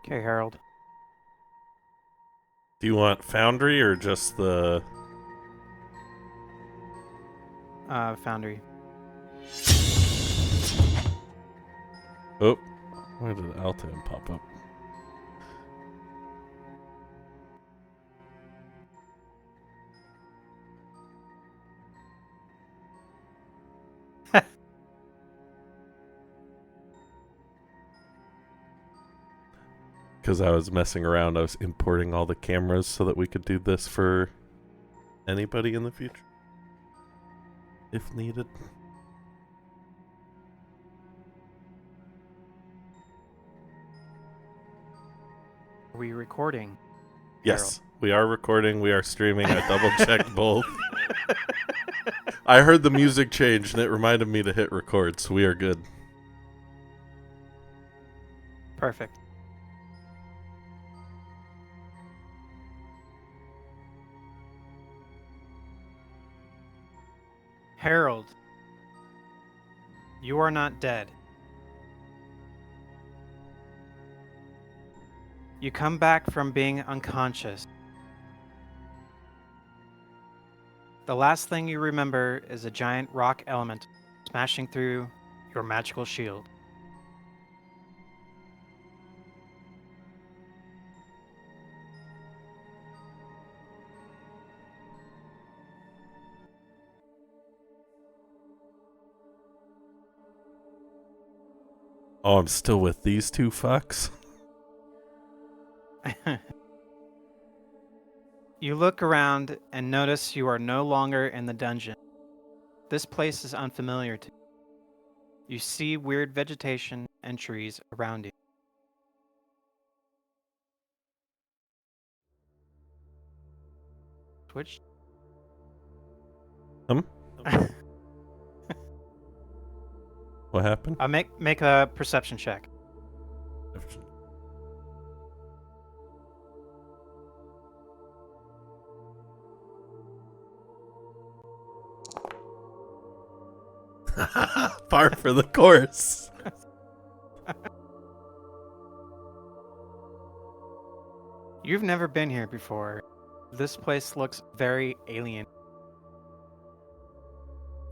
Okay, Harold. Do you want Foundry or just the... Foundry. Oh, why did Altan pop up? Because I was messing around, I was importing all the cameras so that we could do this for anybody in the future. If needed. Are we recording? Harold? Yes, we are recording, we are streaming. I double checked both. I heard the music change and it reminded me to hit record, so we are good. Perfect. Harold, you are not dead. You come back from being unconscious. The last thing you remember is a giant rock element smashing through your magical shield. Oh, I'm still with these two fucks? You look around and notice you are no longer in the dungeon. This place is unfamiliar to you. You see weird vegetation and trees around you. Twitch? Hmm? What happened? Make a perception check. Par for the course. You've never been here before. This place looks very alien.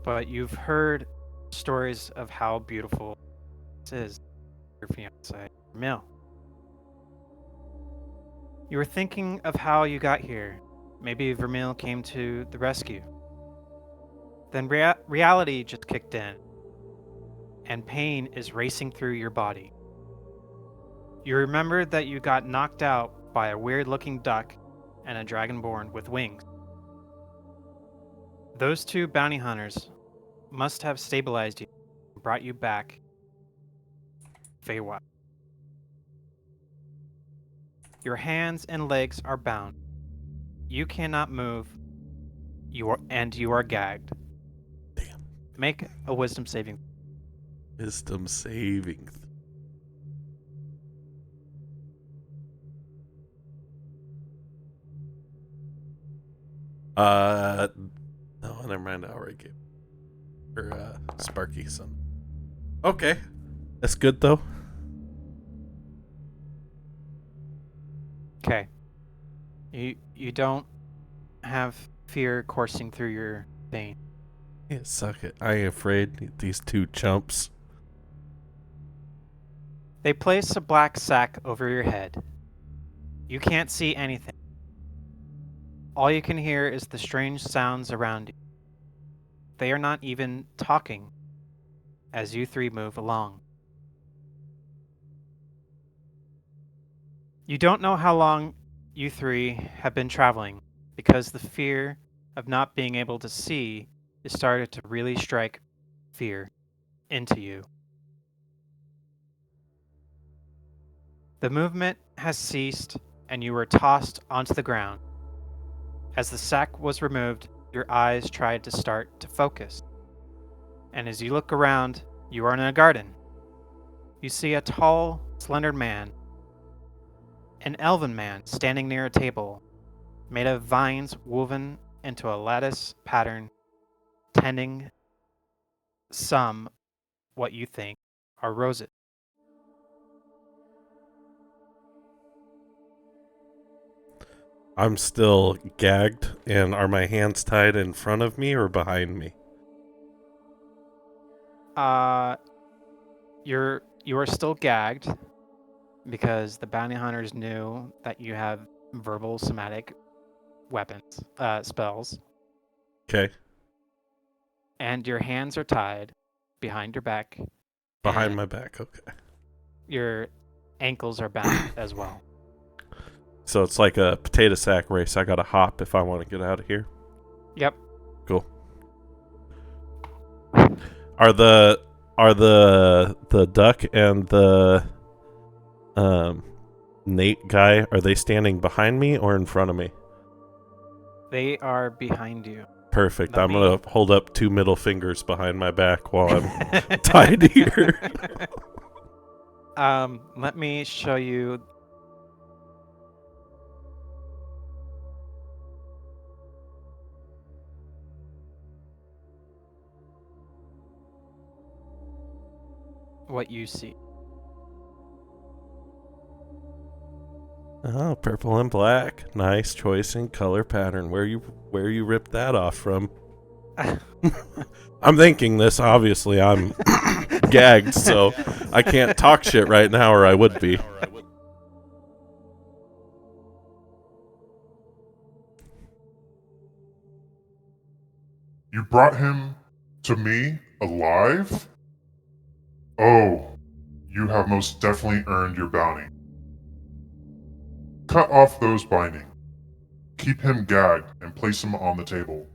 But you've heard stories of how beautiful this is. Your fiance, Mill. You were thinking of how you got here. Maybe Vermeil came to the rescue. Then reality just kicked in, and pain is racing through your body. You remember that you got knocked out by a weird-looking duck and a dragonborn with wings. Those two bounty hunters must have stabilized you and brought you back Feywild. Your hands and legs are bound. You cannot move. You are gagged. Damn. Make a wisdom saving. Wisdom saving. No, never mind. I already gave her Sparky some. Okay, that's good though. Okay. You don't have fear coursing through your vein. Yeah, suck it. I ain't afraid. These two chumps. They place a black sack over your head. You can't see anything. All you can hear is the strange sounds around you. They are not even talking as you three move along. You don't know how long you three have been traveling because the fear of not being able to see is started to really strike fear into you. The movement has ceased and you were tossed onto the ground. As the sack was removed, your eyes tried to start to focus. And as you look around, you are in a garden. You see a tall, slender man, an elven man standing near a table made of vines woven into a lattice pattern, tending some what you think are roses. I'm still gagged, and are my hands tied in front of me or behind me? You are still gagged because the bounty hunters knew that you have verbal somatic weapons, spells, Okay. and your hands are tied behind your back, Behind and my back, okay. your ankles are bound as well. So it's like a potato sack race. I gotta hop if I want to get out of here. Yep. Cool. Are the duck and the Nate guy, are they standing behind me or in front of me? They are behind you. Perfect. Let I'm me- gonna hold up 2 middle fingers behind my back while I'm tied here. Let me show you. What you see. Oh, purple and black. Nice choice in color pattern. Where you ripped that off from? I'm thinking this. Obviously, I'm gagged, so I can't talk shit right now, or I would be. You brought him to me alive? Oh, you have most definitely earned your bounty. Cut off those bindings. Keep him gagged and place him on the table.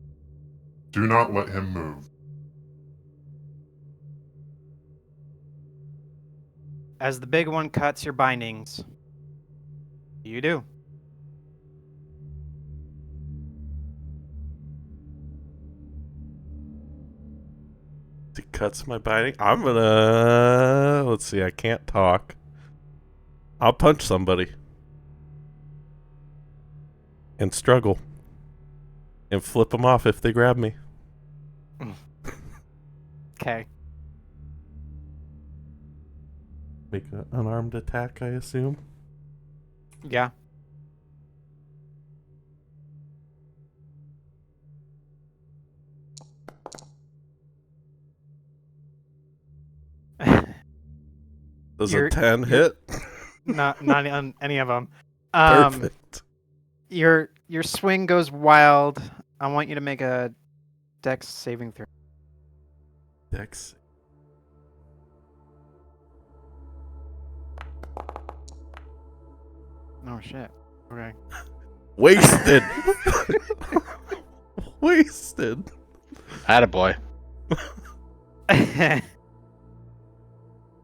Do not let him move. As the big one cuts your bindings, you do. It cuts my biting. I'm gonna. Let's see. I can't talk. I'll punch somebody and struggle and flip them off if they grab me. Okay. Make an unarmed attack, I assume. Yeah. Does You're- a 10 you're- hit? Not on any of them. Perfect. Your swing goes wild. I want you to make a Dex saving throw. Dex. Oh shit. Okay. Wasted. Wasted. Attaboy. I ain't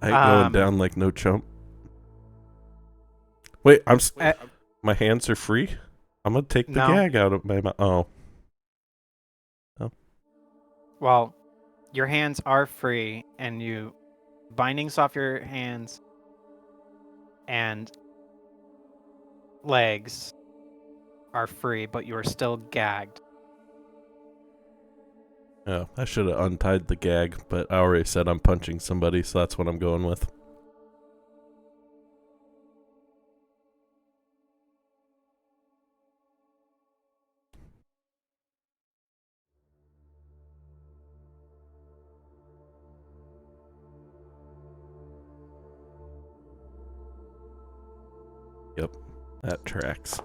going Um, down like no chump. Wait, Uh, my hands are free? I'm gonna take the No. gag out of my mouth. Oh. Well, your hands are free, and you bindings off your hands and legs are free, but you are still gagged. Oh, I should have untied the gag, but I already said I'm punching somebody, so that's what I'm going with. Yep, that tracks.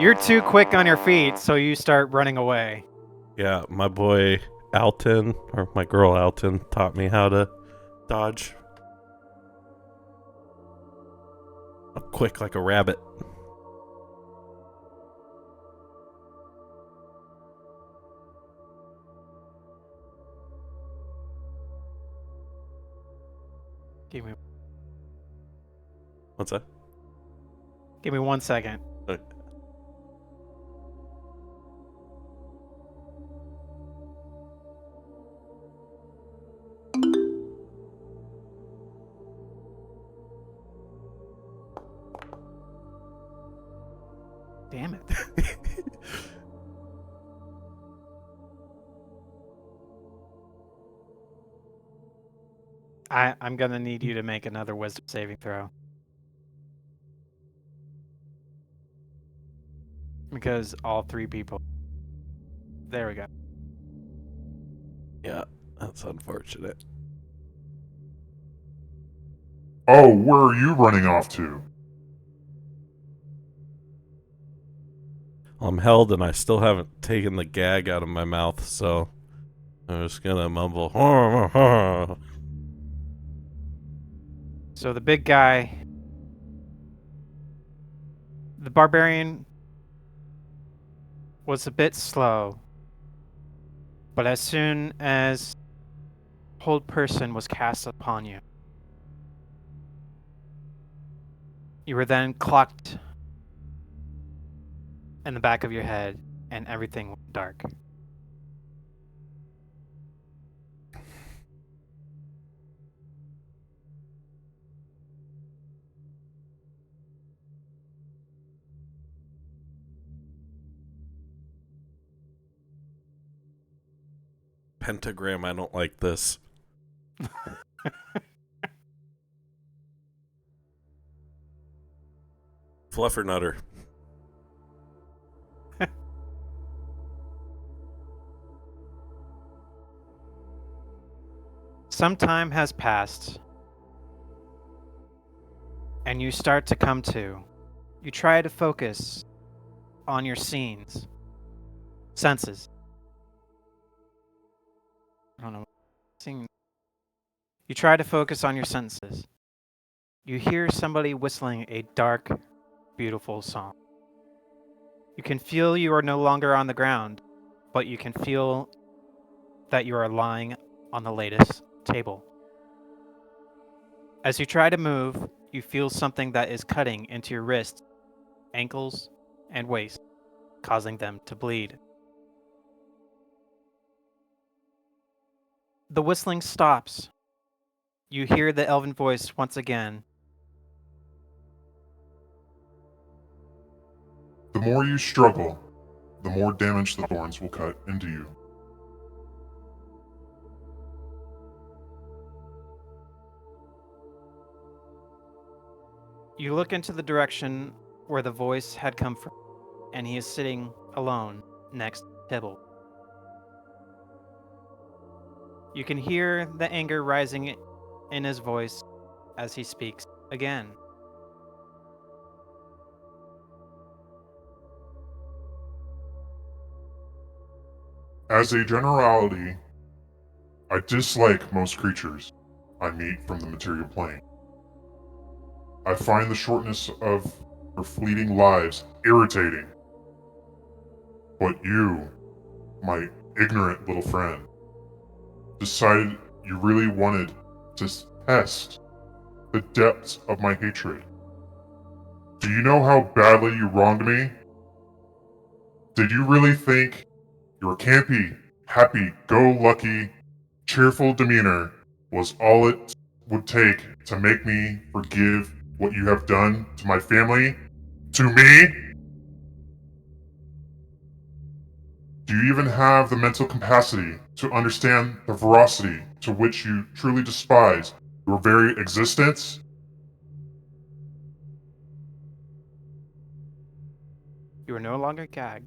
You're too quick on your feet, so you start running away. Yeah, my boy Alton, or my girl Alton, taught me how to dodge. I'm quick like a rabbit. Give me What's that? 1 second. Okay. Damn it. I'm gonna need you to make another wisdom saving throw. Because all three people. There we go. Yeah, that's unfortunate. Oh, where are you running off to? I'm held and I still haven't taken the gag out of my mouth, so I'm just gonna mumble. So the big guy, the barbarian, was a bit slow, but as soon as Hold Person was cast upon you, you were then clocked in the back of your head, and everything went dark. Pentagram, I don't like this. Fluffernutter. Some time has passed, and you start to come to. You try to focus on your senses. I don't know. You try to focus on your senses. You hear somebody whistling a dark, beautiful song. You can feel you are no longer on the ground, but you can feel that you are lying on the latest table. As you try to move, you feel something that is cutting into your wrists, ankles, and waist, causing them to bleed. The whistling stops. You hear the elven voice once again. The more you struggle, the more damage the thorns will cut into you. You look into the direction where the voice had come from, and he is sitting alone next to Tibble. You can hear the anger rising in his voice as he speaks again. As a generality, I dislike most creatures I meet from the material plane. I find the shortness of their fleeting lives irritating. But you, my ignorant little friend, decided you really wanted to test the depths of my hatred. Do you know how badly you wronged me? Did you really think your campy, happy-go-lucky, cheerful demeanor was all it would take to make me forgive what you have done to my family? To me? Do you even have the mental capacity to understand the ferocity to which you truly despise your very existence? You are no longer gagged.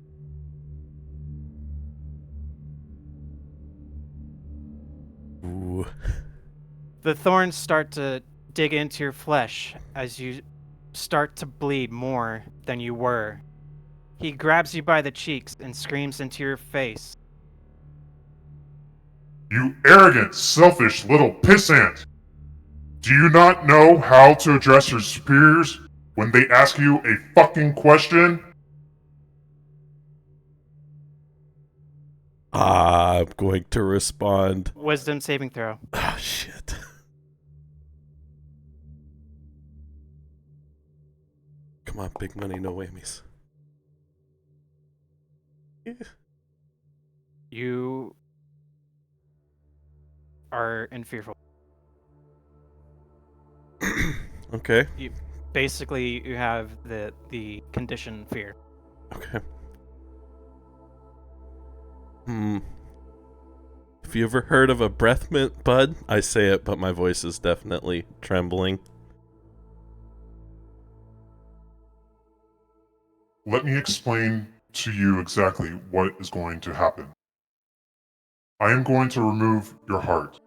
Ooh. The thorns start to dig into your flesh as you start to bleed more than you were. He grabs you by the cheeks and screams into your face. You arrogant, selfish little pissant! Do you not know how to address your superiors when they ask you a fucking question? I'm going to respond. Wisdom saving throw. Ah, shit. Come on, big money, no whammies. You are in fearful. Okay. Basically, you have the condition fear. Okay. Have you ever heard of a breath mint, bud? I say it, but my voice is definitely trembling. Let me explain to you exactly what is going to happen. I am going to remove your heart,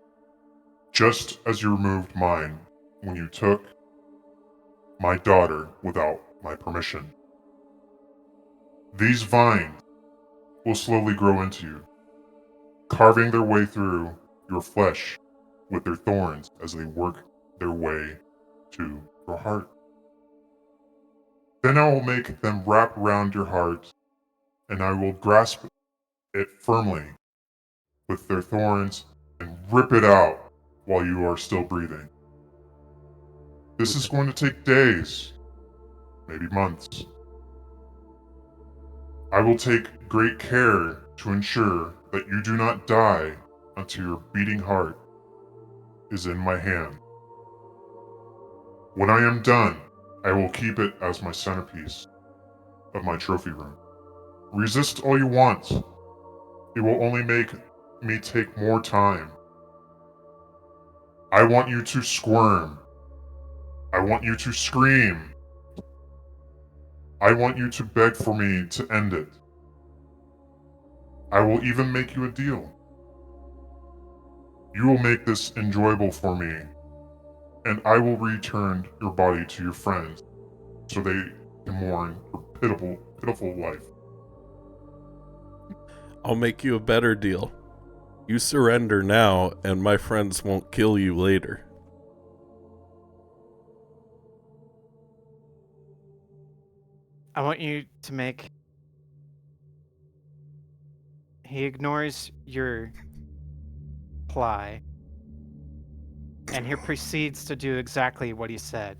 just as you removed mine when you took my daughter without my permission. These vines will slowly grow into you, carving their way through your flesh with their thorns as they work their way to your heart. Then I will make them wrap around your heart, and I will grasp it firmly with their thorns and rip it out while you are still breathing. This is going to take days, maybe months. I will take great care to ensure that you do not die until your beating heart is in my hand. When I am done, I will keep it as my centerpiece of my trophy room. Resist all you want. It will only make me take more time. I want you to squirm. I want you to scream. I want you to beg for me to end it. I will even make you a deal. You will make this enjoyable for me, and I will return your body to your friends so they can mourn your pitiful life. I'll make you a better deal. You surrender now, and my friends won't kill you later. I want you to make... He ignores your ply, and he proceeds to do exactly what he said.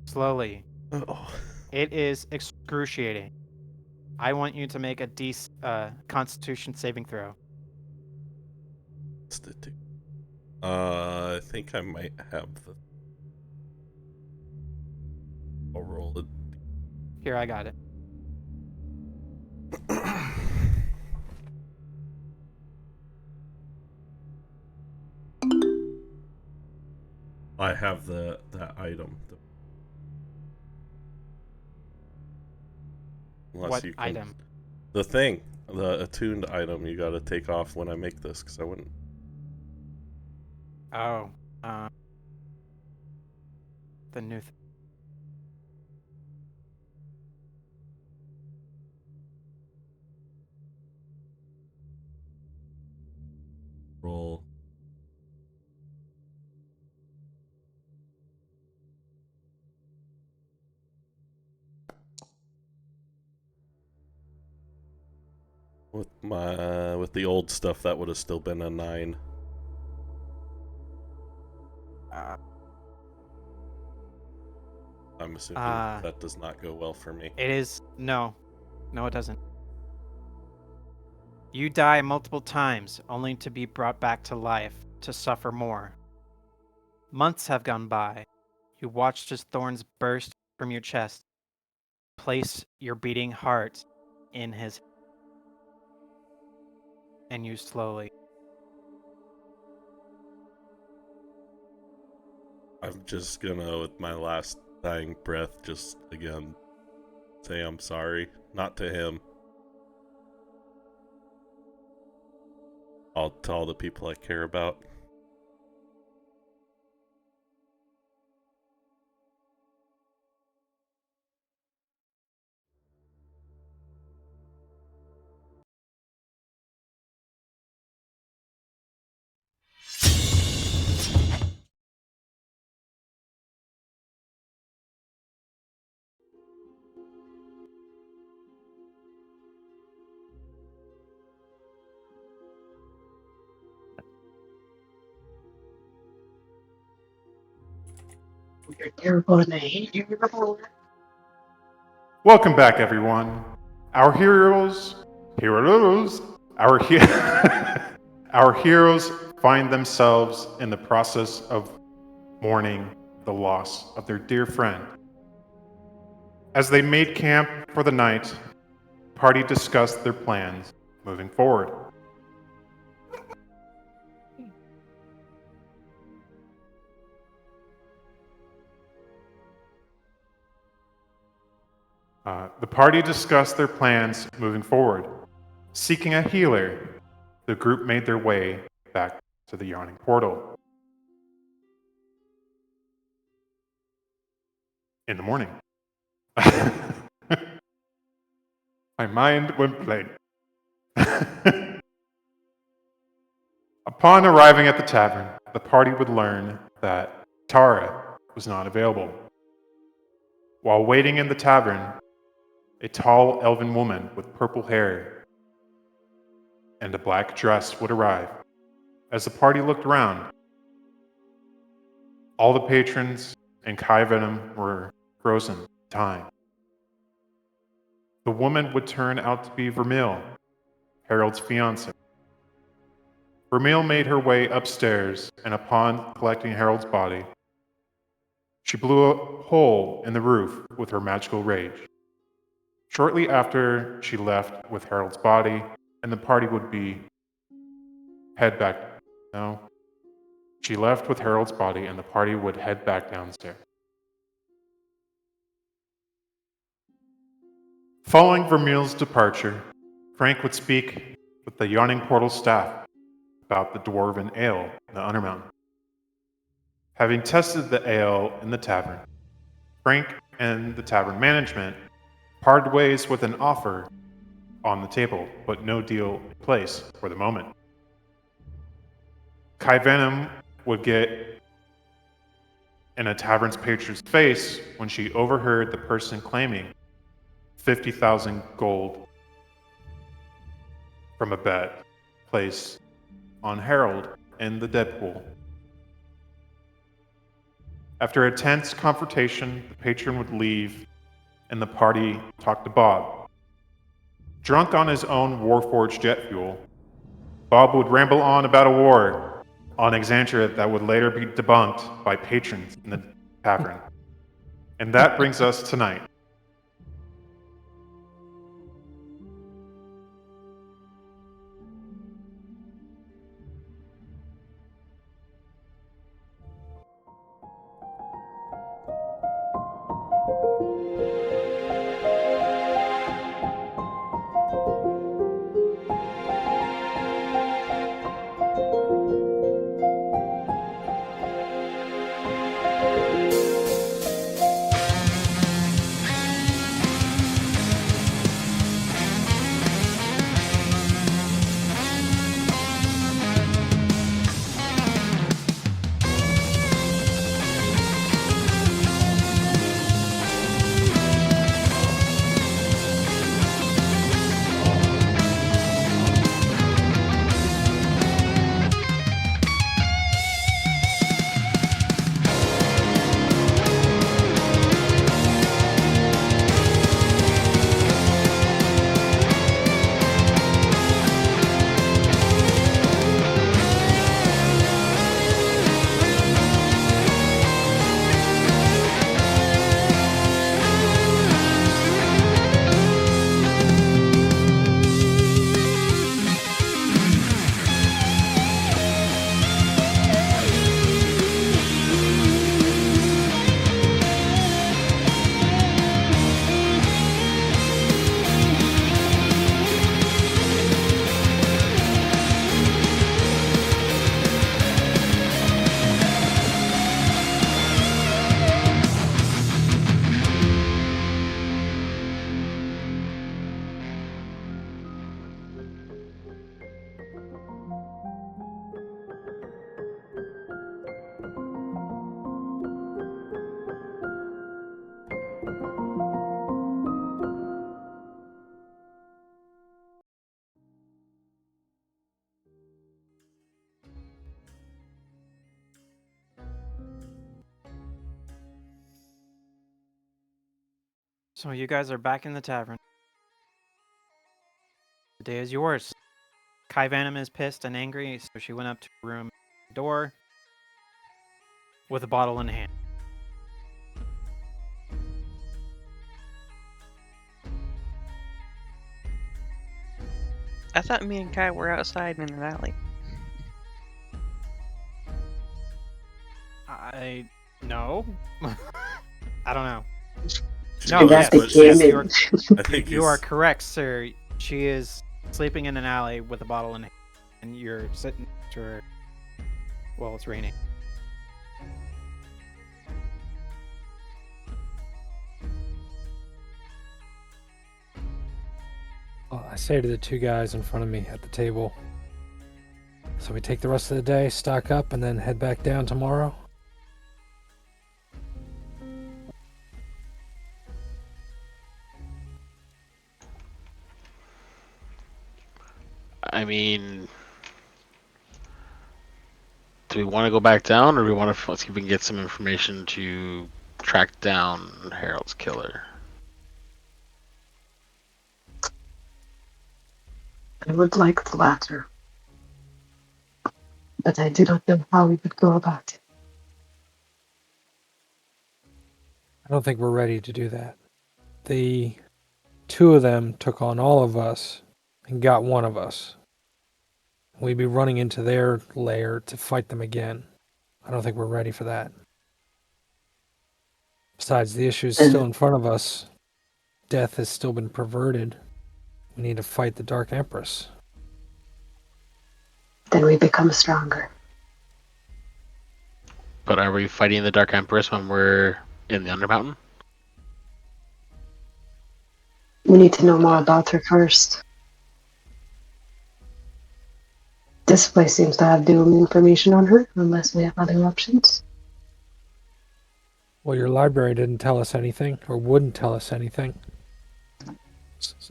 Slowly. Oh. It is excruciating. I want you to make a Constitution saving throw. I think I might have the... I'll roll it. Here, I got it. I have that item. Unless What you can... item? The thing. The attuned item you gotta take off when I make this, because I wouldn't... Oh, the new... roll. With the old stuff, that would have still been a 9. I'm assuming that does not go well for me. It is... No, it doesn't. You die multiple times, only to be brought back to life, to suffer more. Months have gone by. You watched his thorns burst from your chest. Place your beating heart in his... And you slowly... I'm just gonna, with my last dying breath, just again say I'm sorry. Not to him. I'll tell the people I care about. Welcome back, everyone. Our heroes, our heroes find themselves in the process of mourning the loss of their dear friend. As they made camp for the night, the party discussed their plans moving forward. The party discussed their plans moving forward. Seeking a healer, the group made their way back to the yawning portal. In the morning. My mind went blank. Upon arriving at the tavern, the party would learn that Tara was not available. While waiting in the tavern, a tall elven woman with purple hair and a black dress would arrive. As the party looked around, all the patrons and Kai Venom were frozen in time. The woman would turn out to be Vermeil, Harold's fiancée. Vermeil made her way upstairs, and upon collecting Harold's body, she blew a hole in the roof with her magical rage. Shortly after, she left with Harold's body, and the party would head back. No. She left with Harold's body, and the party would head back downstairs. Following Vermeil's departure, Frank would speak with the Yawning Portal staff about the dwarven ale in the Undermountain. Having tested the ale in the tavern, Frank and the tavern management parted ways with an offer on the table, but no deal in place for the moment. Kai Venom would get in a tavern's patron's face when she overheard the person claiming 50,000 gold from a bet placed on Harold in the Deadpool. After a tense confrontation, the patron would leave and the party talked to Bob. Drunk on his own Warforged jet fuel, Bob would ramble on about a war on Exandria that would later be debunked by patrons in the tavern. And that brings us tonight. So you guys are back in the tavern. The day is yours. Kai Venom is pissed and angry, so she went up to her room door with a bottle in hand. I thought me and Kai were outside in the alley. No. I don't know. No, And yes, that's the but she's, image. I think you are he's, correct, sir. She is sleeping in an alley with a bottle in hand, and you're sitting next to her while it's raining. Well, I say to the two guys in front of me at the table, so we take the rest of the day, stock up, and then head back down tomorrow? I mean, do we want to go back down, or do we want to let's see if we can get some information to track down Harold's killer? I would like the latter. But I do not know how we would go about it. I don't think we're ready to do that. The two of them took on all of us and got one of us. We'd be running into their lair to fight them again. I don't think we're ready for that. Besides, the issue is still in front of us. Death has still been perverted. We need to fight the Dark Empress. Then we become stronger. But are we fighting the Dark Empress when we're in the Undermountain? We need to know more about her first. This place seems to have the only information on her, unless we have other options. Well, your library didn't tell us anything, or wouldn't tell us anything.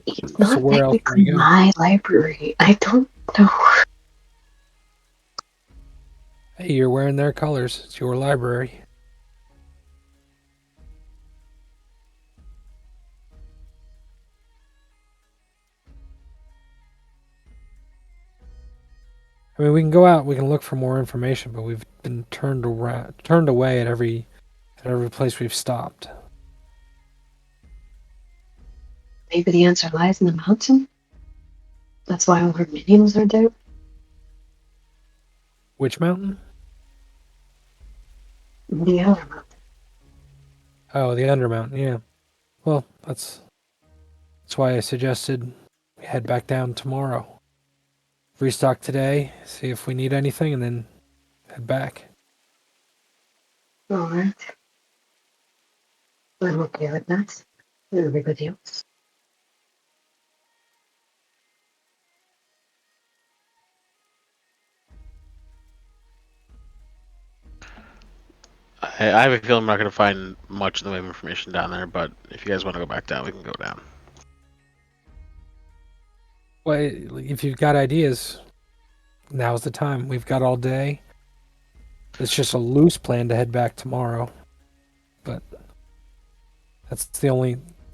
It's So not where else do technically we go? my library. I don't know. Hey, you're wearing their colors. It's your library. I mean, we can go out. We can look for more information, but we've been turned away at every place we've stopped. Maybe the answer lies in the mountain? That's why all her minions are there? Which mountain? The other mountain. Oh, the Undermountain. Yeah. Well, that's why I suggested we head back down tomorrow. Restock today, see if we need anything, and then head back. Alright. I'm okay with that. And everybody else. I have a feeling we're not going to find much in the way of information down there, but if you guys want to go back down, we can go down. Well, if you've got ideas, now's the time. We've got all day. It's just a loose plan to head back tomorrow, but that's the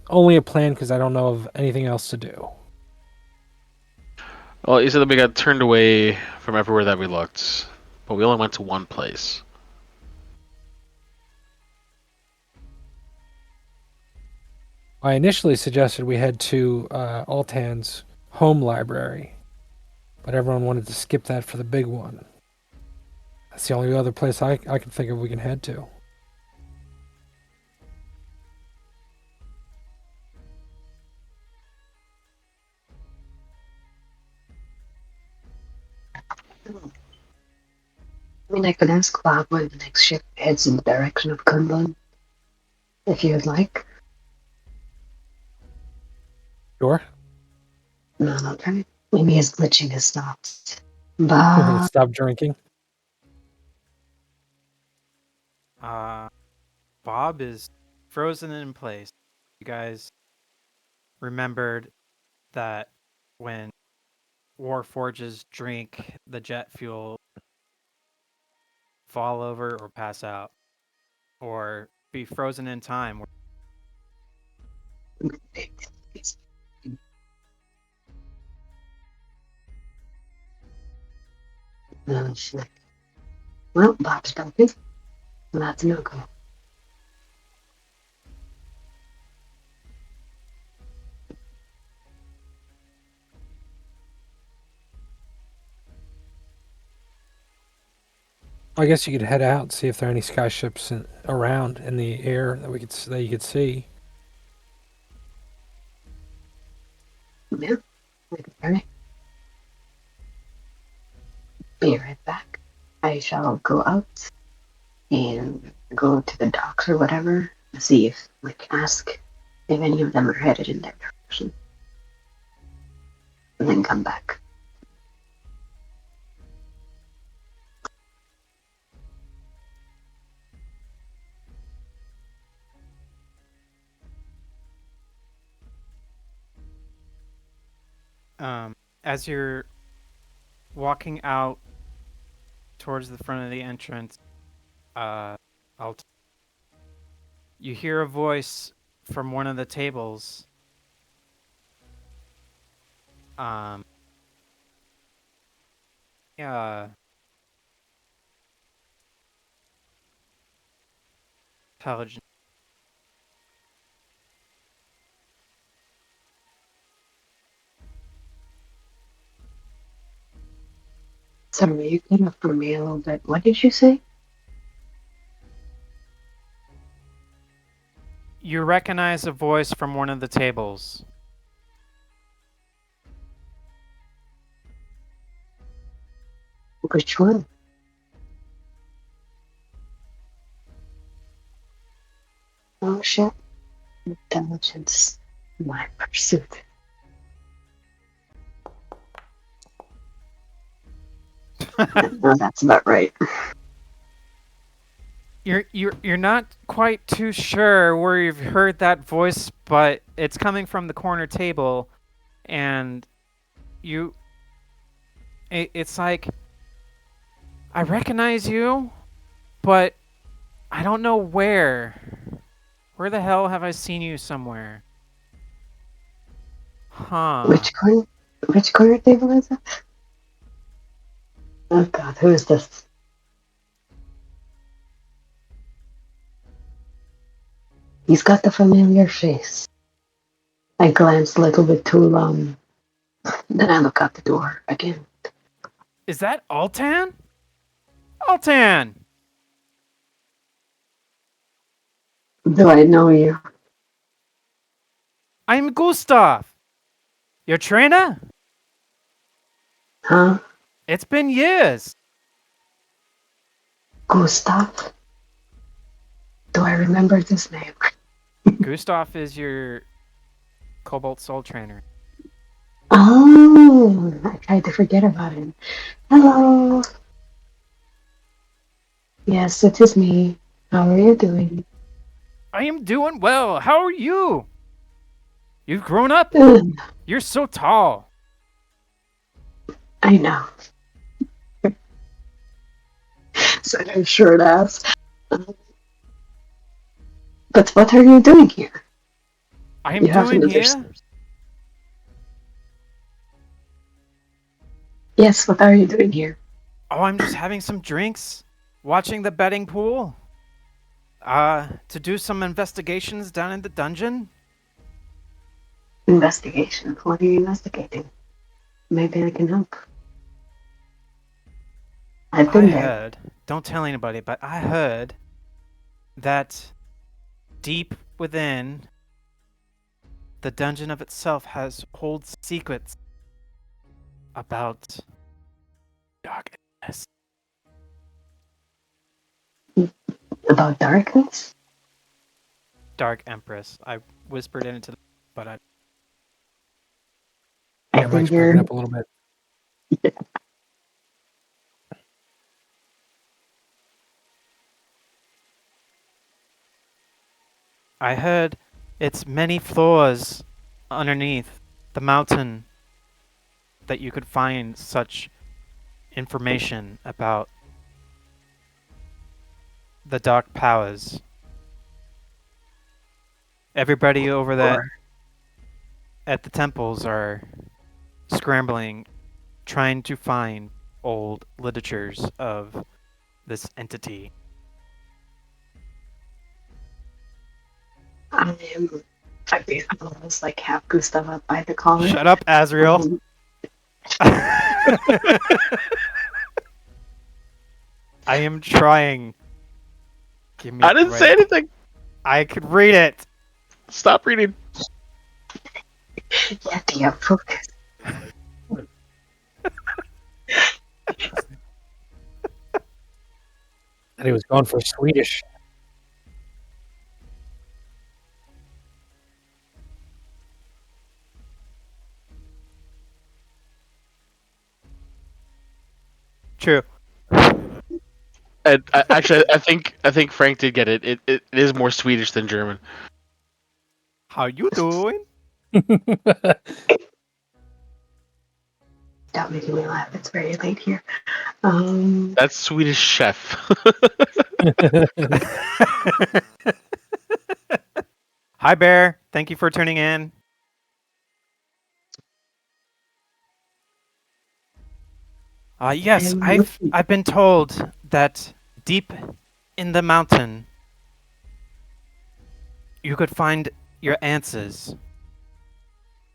only a plan because I don't know of anything else to do. Well, you said that we got turned away from everywhere that we looked, but we only went to one place. I initially suggested we head to Altan's home library, but everyone wanted to skip that for the big one. That's the only other place I can think of we can head to. I mean, I could ask Bob when the next ship heads in the direction of Kunlun. If you'd like. Sure. No, okay. Maybe his glitching has stopped. Bob. Stop drinking. Bob is frozen in place. You guys remembered that when Warforges drink the jet fuel, fall over or pass out, or be frozen in time. No, shit. Well, Bob's broken. That's no go. I guess you could head out and see if there are any skyships around in the air that you could see. yeah. Okay. Be right back. I shall go out and go to the docks or whatever, see if, ask if any of them are headed in that direction. And then come back. As you're walking out towards the front of the entrance, you hear a voice from one of the tables. Yeah. Intelligent. Sorry, you cut off for me a little bit. What did you say? You recognize a voice from one of the tables. Which one? Oh shit. Intelligence. My pursuit. No, that's about right. You're not quite too sure where you've heard that voice, but it's coming from the corner table, and it's like, I recognize you, but I don't know where. Where the hell have I seen you somewhere? Huh. Which corner table is it? Oh god, who is this? He's got the familiar face. I glance a little bit too long. Then I look out the door again. Is that Altan? Altan! Do I know you? I'm Gustav. Your trainer? Huh? It's been years. Gustav? Do I remember this name? Gustav is your Cobalt Soul trainer. Oh, I tried to forget about him. Hello. Yes, it is me. How are you doing? I am doing well. How are you? You've grown up. You're so tall. I know. Said her short ass. But what are you doing here? I am doing here? Yes, what are you doing here? Oh, I'm just having some drinks, watching the betting pool. To do some investigations down in the dungeon. Investigation? What are you investigating? Maybe I can help. I've been there. Heard, don't tell anybody, but I heard that deep within the dungeon of itself holds secrets about darkness. About darkness? Dark Empress. I whispered it into the, but I Yeah, Mike's breaking up a little bit. Yeah. I heard it's many floors underneath the mountain that you could find such information about the dark powers. Everybody over that at the temples are scrambling, trying to find old literatures of this entity. I was like half Gustav up by the collar. Shut up, Azriel. I am trying. Give me I didn't say anything. I could read it. Stop reading. Yeah, focus. And he was going for Swedish. True. And actually, I think Frank did get it. It is more Swedish than German. How you doing? Stop making me laugh. It's very late here. That's Swedish chef. Hi, Bear. Thank you for tuning in. Yes, I've been told that deep in the mountain you could find your answers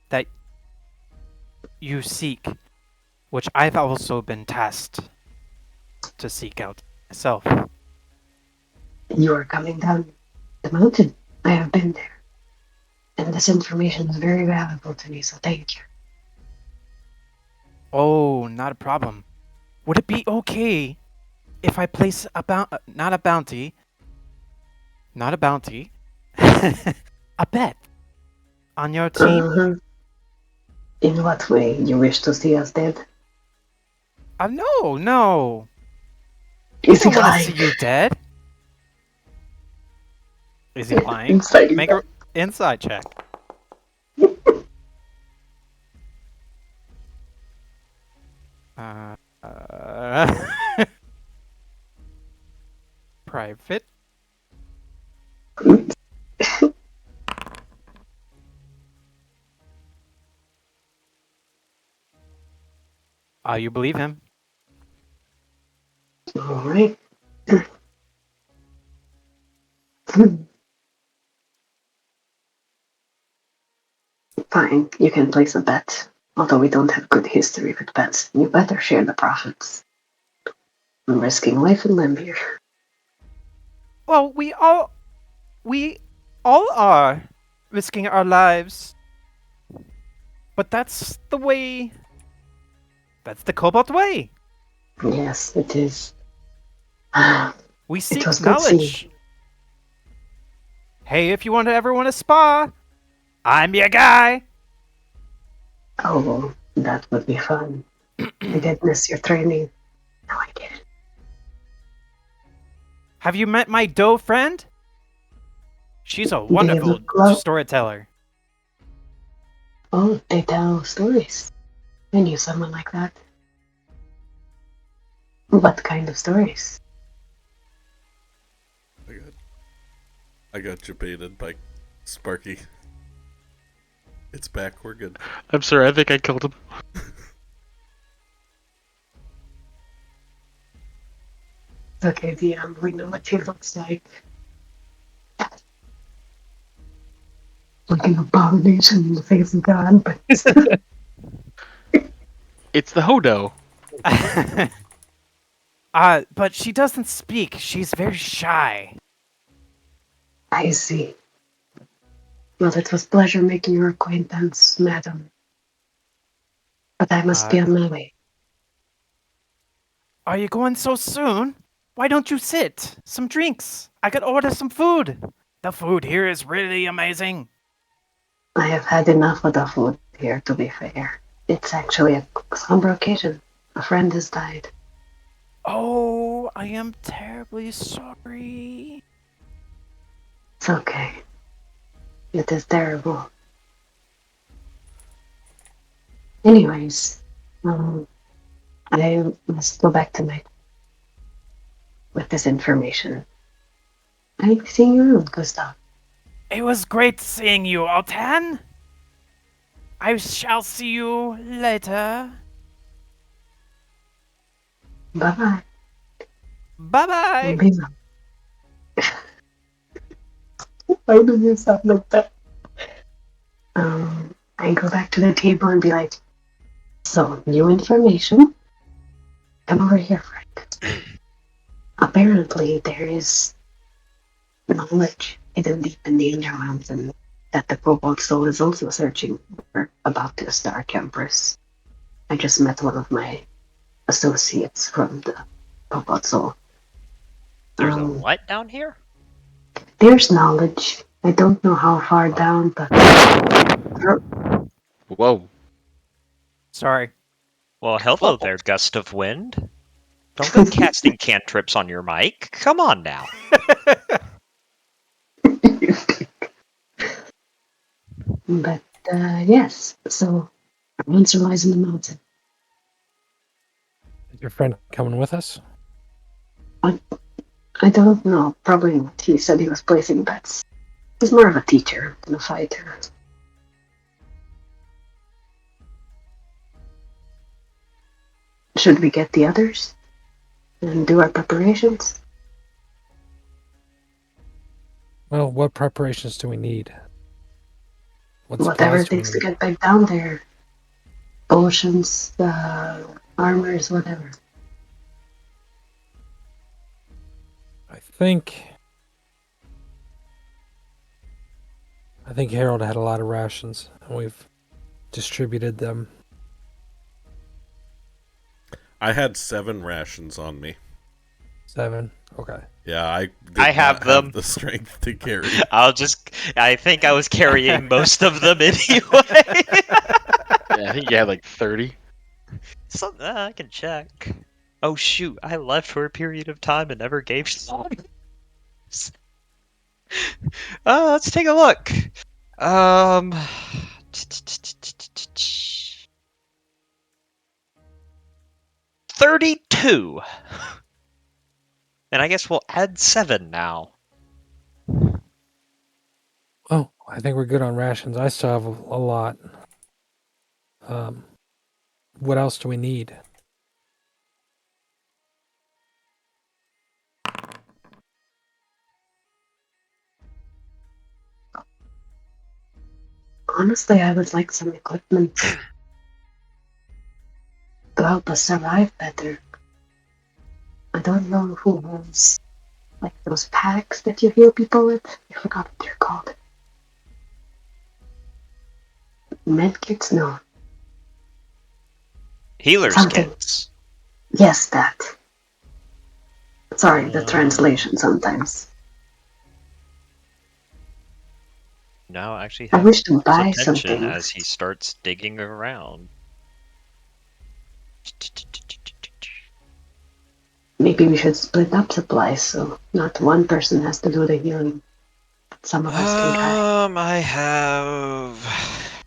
that you seek, which I've also been tasked to seek out myself. You are coming down the mountain. I have been there. And this information is very valuable to me, so thank you. Oh, not a problem. Would it be okay if I place not a bounty, a bet on your team? Uh-huh. In what way? You wish to see us dead? No. I Is he don't want to lying? see you dead. Is he lying? Inside Make an inside check. Private. You believe him? All right. Fine, you can place a bet. Although we don't have good history with bets, you better share the profits. I'm risking life and limb here. Well, we all are risking our lives. But that's the way. That's the Cobalt way. Yes, it is. We seek was good knowledge. seeing. Hey, if you ever want a spa, I'm your guy. Oh, that would be fun. I did miss your training. Now I get it. Have you met my doe friend? She's a They wonderful look well. storyteller. Oh, they tell stories. I knew someone like that. What kind of stories? I got debated by Sparky. It's back. We're good. I'm sorry. I think I killed him. It's okay, DM. We know what he looks like. Like an abomination in the face of God, but It's the Hodo. But she doesn't speak. She's very shy. I see. Well, it was a pleasure making your acquaintance, madam. But I must be on my way. Are you going so soon? Why don't you sit? Some drinks. I could order some food. The food here is really amazing. I have had enough of the food here, to be fair. It's actually a somber occasion. A friend has died. Oh, I am terribly sorry. It's okay. It is terrible. Anyways, I must go back tonight with this information. I'll see you around, Gustav. It was great seeing you, Altan. I shall see you later. Bye-bye. Bye-bye. Why do you sound like that? I go back to the table and be like, so, new information? Come over here, Frank. Apparently, there is knowledge hidden deep in the underground, and that the Cobalt Soul is also searching. We're about to start campus. I just met one of my associates from the Cobalt Soul. There's a what down here? There's knowledge. I don't know how far down, but Whoa. Sorry. Well, hello there, gust of wind. Don't go casting cantrips on your mic. Come on now. but yes. So our answer lies in the mountain. Is your friend coming with us? I don't know. Probably not. He said he was placing bets. He's more of a teacher than a fighter. Should we get the others and do our preparations? Well, what preparations do we need? What Whatever supplies it do we takes to need? get back down there. Potions, armors, whatever. I think Harold had a lot of rations, and we've distributed them. I had 7 rations on me. 7. Okay. Yeah, I I have not them. the strength to carry. I think I was carrying most of them anyway. Yeah, I think you had like 30. I can check. Oh shoot, I left for a period of time and never gave some. Let's take a look. 32. And I guess we'll add 7 now. Oh, I think we're good on rations. I still have a lot. What else do we need? Honestly, I would like some equipment to help us survive better. I don't know who has, like, those packs that you heal people with. I forgot what they're called. Medkits? No. Healer's Something. kits. Yes, that. Sorry, the translation sometimes. Now actually I have wish to his buy attention something. as he starts digging around. Maybe we should split up supplies so not one person has to do the healing. Some of us can try. I have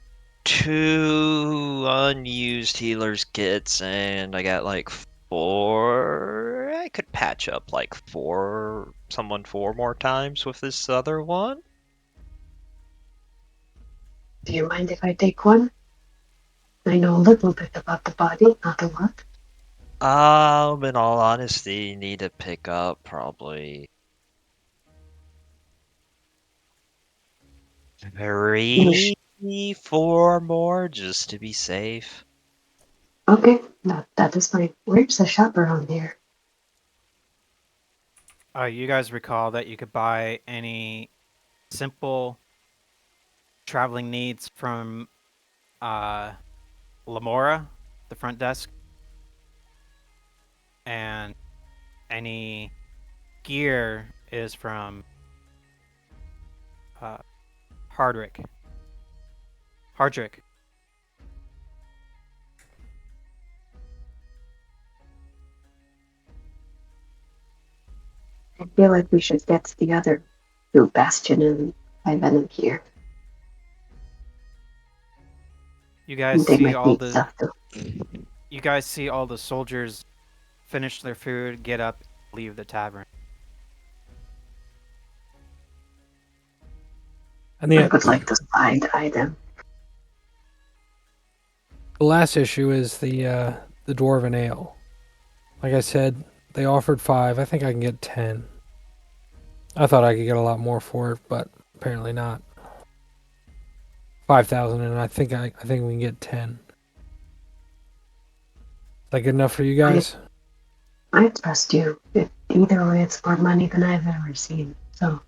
2 unused healer's kits, and I got like 4. I could patch up like 4 more times with this other one. Do you mind if I take one? I know a little bit about the body, not a lot. In all honesty, need to pick up probably 3, 4 more just to be safe. Okay, that is fine. Where's the shop around here? You guys recall that you could buy any simple traveling needs from Lamora, the front desk, and any gear is from Hardrick. I feel like we should get the other 2, Bastion and Ivan here. You guys They see might all need the stuff too. you guys see all the soldiers finish their food, get up, leave the tavern. And I would like to side-eye them. the last issue is the Dwarven Ale. Like I said, they offered 5. I think I can get 10. I thought I could get a lot more for it, but apparently not. 5,000, and I think we can get 10. Is that good enough for you guys? I trust you. Either way, it's more money than I've ever seen. So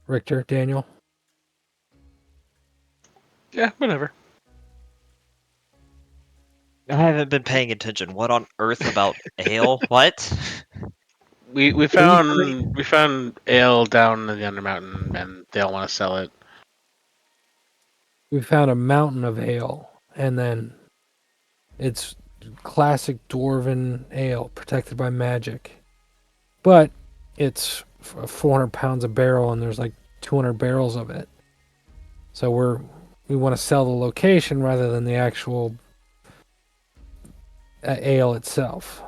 Richter, Daniel. Yeah, whatever. I haven't been paying attention. What on earth about ale? What? We found ale down in the Undermountain, and they all want to sell it. We found a mountain of ale, and then it's classic dwarven ale protected by magic. But it's 400 pounds a barrel, and there's like 200 barrels of it. So we want to sell the location rather than the actual ale itself.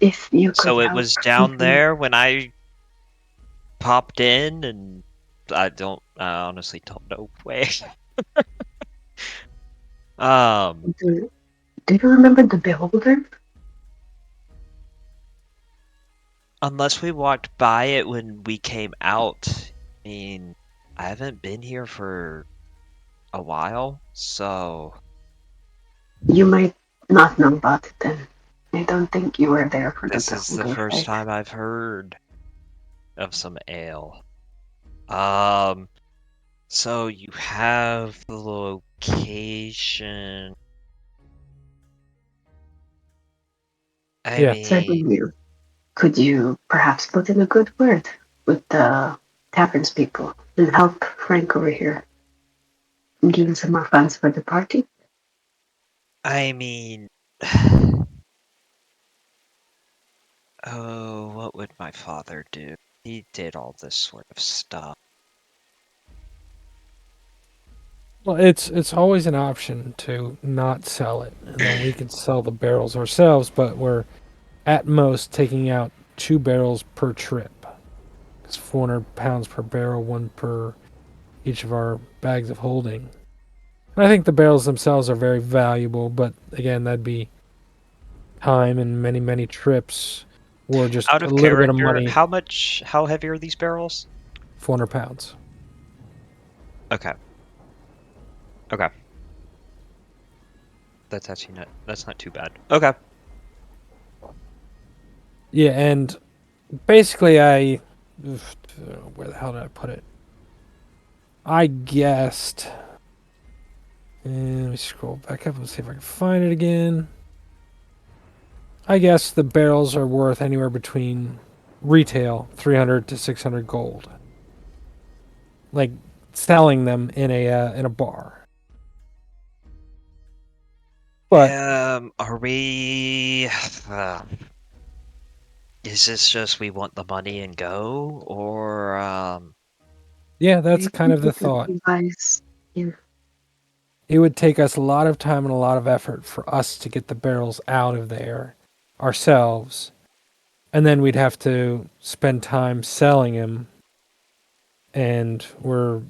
If you could So it help. was down there when I popped in, and I honestly don't know where. Do you remember the beholder? Unless we walked by it when we came out. I mean, I haven't been here for a while, so You might not know about it then. I don't think you were there for the this is the beholder first fight. time I've heard of some ale. So you have the location. I Yeah. mean, Certainly. Could you perhaps put in a good word with the taverns people and help Frank over here? And give him some more funds for the party? I mean, oh, what would my father do? He did all this sort of stuff. Well, it's always an option to not sell it, and then we can sell the barrels ourselves. But we're at most taking out 2 barrels per trip. It's 400 pounds per barrel, one per each of our bags of holding. And I think the barrels themselves are very valuable, but again, that'd be time and many trips, or just Out a of little bit of character, money. how heavy are these barrels? 400 pounds. Okay. Okay. That's not too bad. Okay. Yeah, and basically, where the hell did I put it? I guessed. And let me scroll back up and see if I can find it again. I guess the barrels are worth anywhere between retail 300 to 600 gold. Like selling them in a bar. But Are we? Is this just we want the money and go, or yeah, that's I kind think of the it would thought. be wise. Yeah. It would take us a lot of time and a lot of effort for us to get the barrels out of there ourselves. And then we'd have to spend time selling them. And we're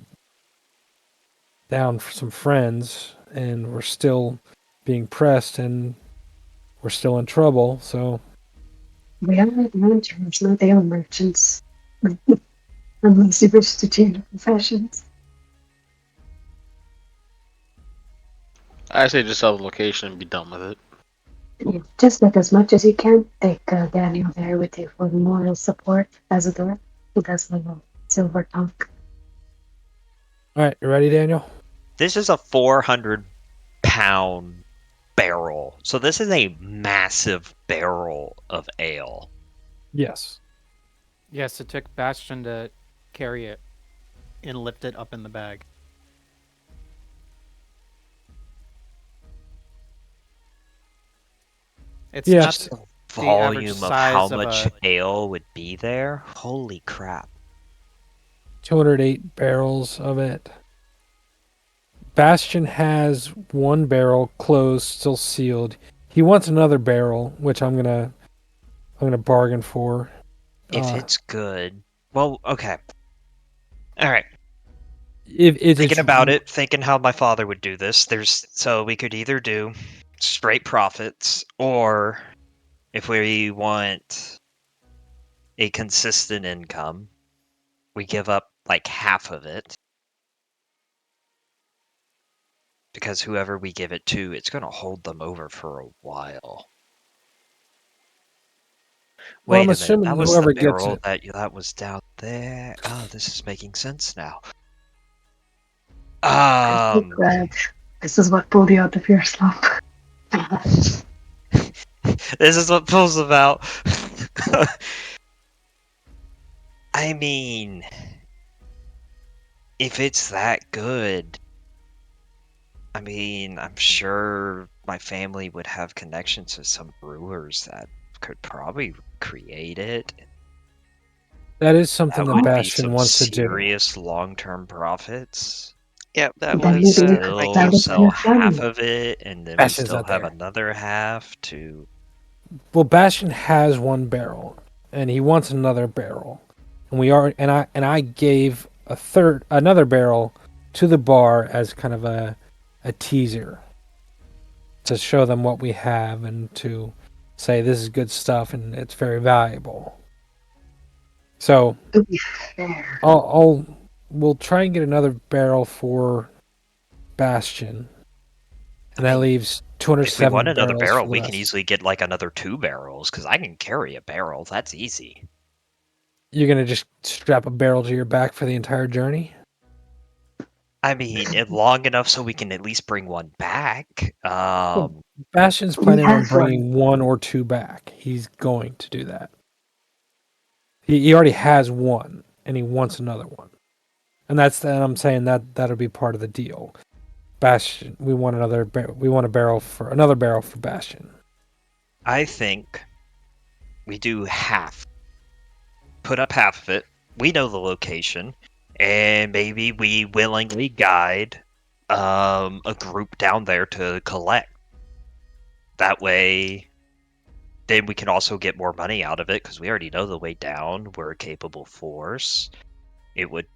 down for some friends, and we're still being pressed, and we're still in trouble. So We are adventurers, not ale merchants. Unless you wish to change professions. I say just sell the location and be done with it. Yeah, just like as much as you can. Take Daniel there with you for moral support, as it were. He does have a silver tongue. all right, you ready, Daniel? this is a 400-pound barrel. So this is a massive barrel of ale. Yes. Yes, it took Bastion to carry it and lift it up in the bag. It's Yeah. not Just the the average volume of how size of much a. ale would be there. Holy crap. 208 barrels of it. Bastion has 1 barrel closed, still sealed. He wants another barrel, which I'm gonna bargain for. If it's good. Well, okay. All right. If it Thinking is about it, thinking how my father would do this, so we could either do straight profits, or if we want a consistent income, we give up like half of it Because whoever we give it to, it's going to hold them over for a while. Well, I'm Wait a minute, assuming that was the whoever gets barrel it. that was down there. Oh, this is making sense now. I'm so glad this is what pulled you out of your slump. This is what pulls them out. I mean, if it's that good, I mean, I'm sure my family would have connections to some brewers that could probably create it. That is something That that would be Bastion some wants to do. serious long-term profits. Yep, that Then was maybe you could my sell Still it guess. to your sell half family. of it, and then we Bastion's still not have there. another half to. Well, Bastion has one barrel, and he wants another barrel, and I gave another barrel to the bar as kind of a teaser to show them what we have and to say this is good stuff and it's very valuable. So To be fair, we'll try and get another barrel for Bastion, I and that mean, leaves if we want 270 another barrels for barrel, the we can rest. easily get like another 2 barrels because I can carry a barrel. That's easy. You're gonna just strap a barrel to your back for the entire journey? I mean, long enough so we can at least bring one back. Bastion's he planning on has one. bringing one or two back. He's going to do that. He already has one, and he wants another one. And I'm saying that'll be part of the deal. Bastion, we want another another barrel for Bastion. I think we do half. Put up half of it. We know the location, and maybe we willingly guide a group down there to collect. That way, then we can also get more money out of it because we already know the way down. We're a capable force. It would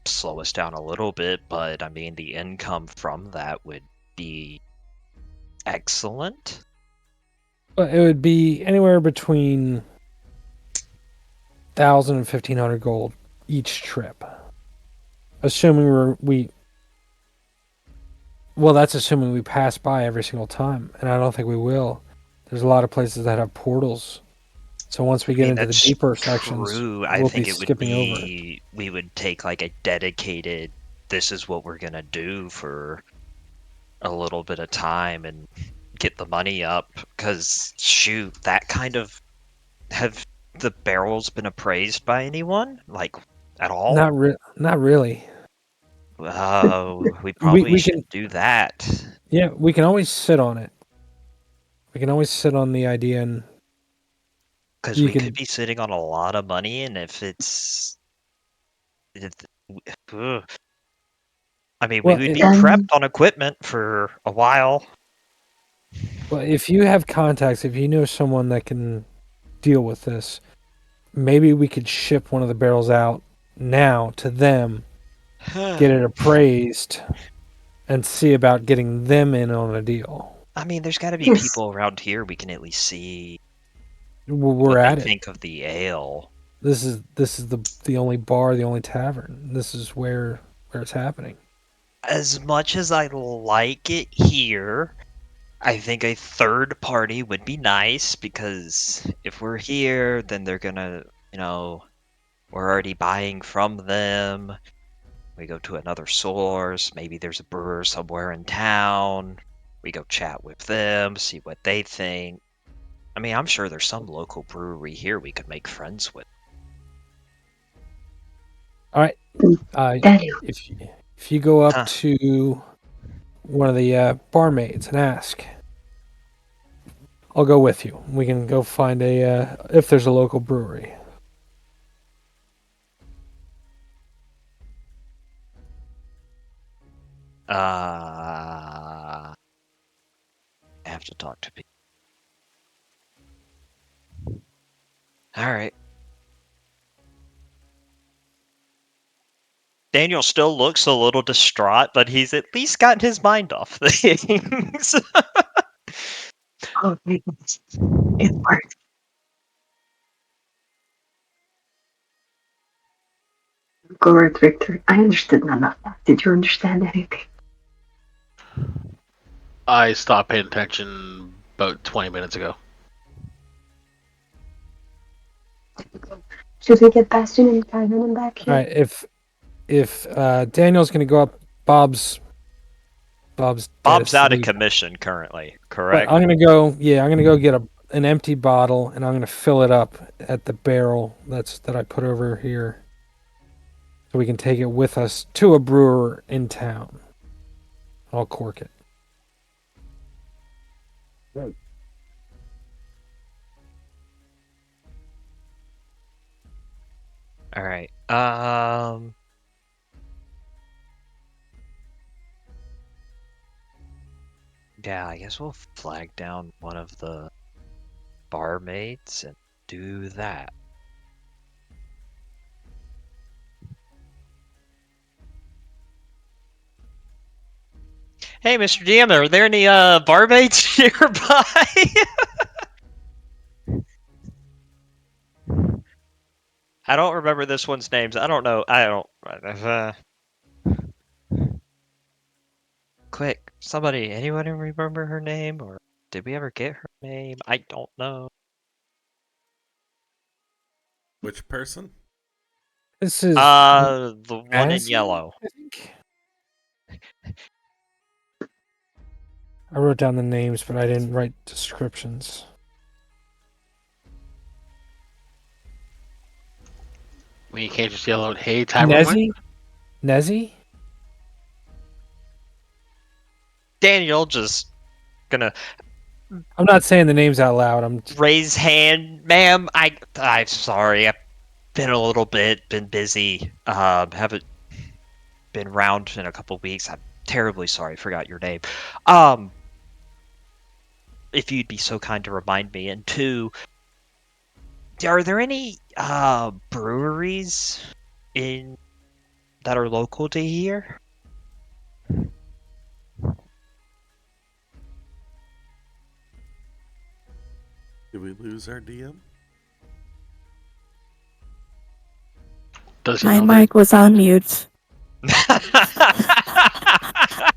slow us down a little bit, but I mean, the income from that would be excellent. But it would be anywhere between 1,000 and 1,500 gold each trip, assuming well, that's assuming we pass by every single time, and I don't think we will. There's a lot of places that have portals, so once we I get mean, into the that's deeper sections, true. I we'll be think it would skipping over it. be we would take like a dedicated. This is what we're gonna do for a little bit of time and get the money up. Because shoot, that kind of have the barrels been appraised by anyone like at all? Not really. Oh, we We probably we can should do that. Yeah, we can always sit on it. We can always sit on the idea, and Because you we could can. be sitting on a lot of money, and if ugh. I mean, we Well, would be Then prepped on equipment for a while. if you have contacts, if you know someone that can deal with this, maybe we could ship one of the barrels out now to them, get it appraised, and see about getting them in on a deal. I mean, there's got to be here's people around here we can at least see We're what they at it. think of the ale. This is the only bar, the only tavern. This is where it's happening. As much as I like it here, I think a third party would be nice because if we're here, then they're gonna, we're already buying from them. We go to another source. Maybe there's a brewer somewhere in town. We go chat with them, see what they think. I mean, I'm sure there's some local brewery here we could make friends with. All right. Daniel. If you go up Huh. to one of the barmaids and ask, I'll go with you. We can go find if there's a local brewery. I have to talk to people. All right. Daniel still looks a little distraught, but he's at least gotten his mind off things. Oh my goodness. It worked. Go right, Victor. I understood none of that. Did you understand anything? I stopped paying attention about 20 minutes ago. Should we get Bastion and Kyvan back All here? right, if Daniel's gonna go up, Bob's Bob's dead, out of he's- commission currently, But correct? I'm gonna go. Yeah, I'm gonna go get an empty bottle, and I'm gonna fill it up at the barrel that I put over here, so we can take it with us to a brewer in town. I'll cork it. All right. Yeah, I guess we'll flag down one of the barmaids and do that. Hey, Mr. DM, are there any barmaids nearby? I don't remember this one's names. I don't know. I don't. Quick, somebody, anyone remember her name, or did we ever get her name? I don't know. Which person? This is The one in Azzy, yellow. I think. I wrote down the names, but I didn't write descriptions. I mean, you can't just yell out, "Hey, tavern Nezzy? Nezzy? Daniel just gonna I'm not saying the names out loud. I'm raise hand, ma'am. I'm sorry. I've been a little been busy. Haven't been around in a couple weeks. I'm terribly sorry. Forgot your name. If you'd be so kind to remind me. And two, are there any breweries in that are local to here? Did we lose our DM? Does he My know mic was on mute.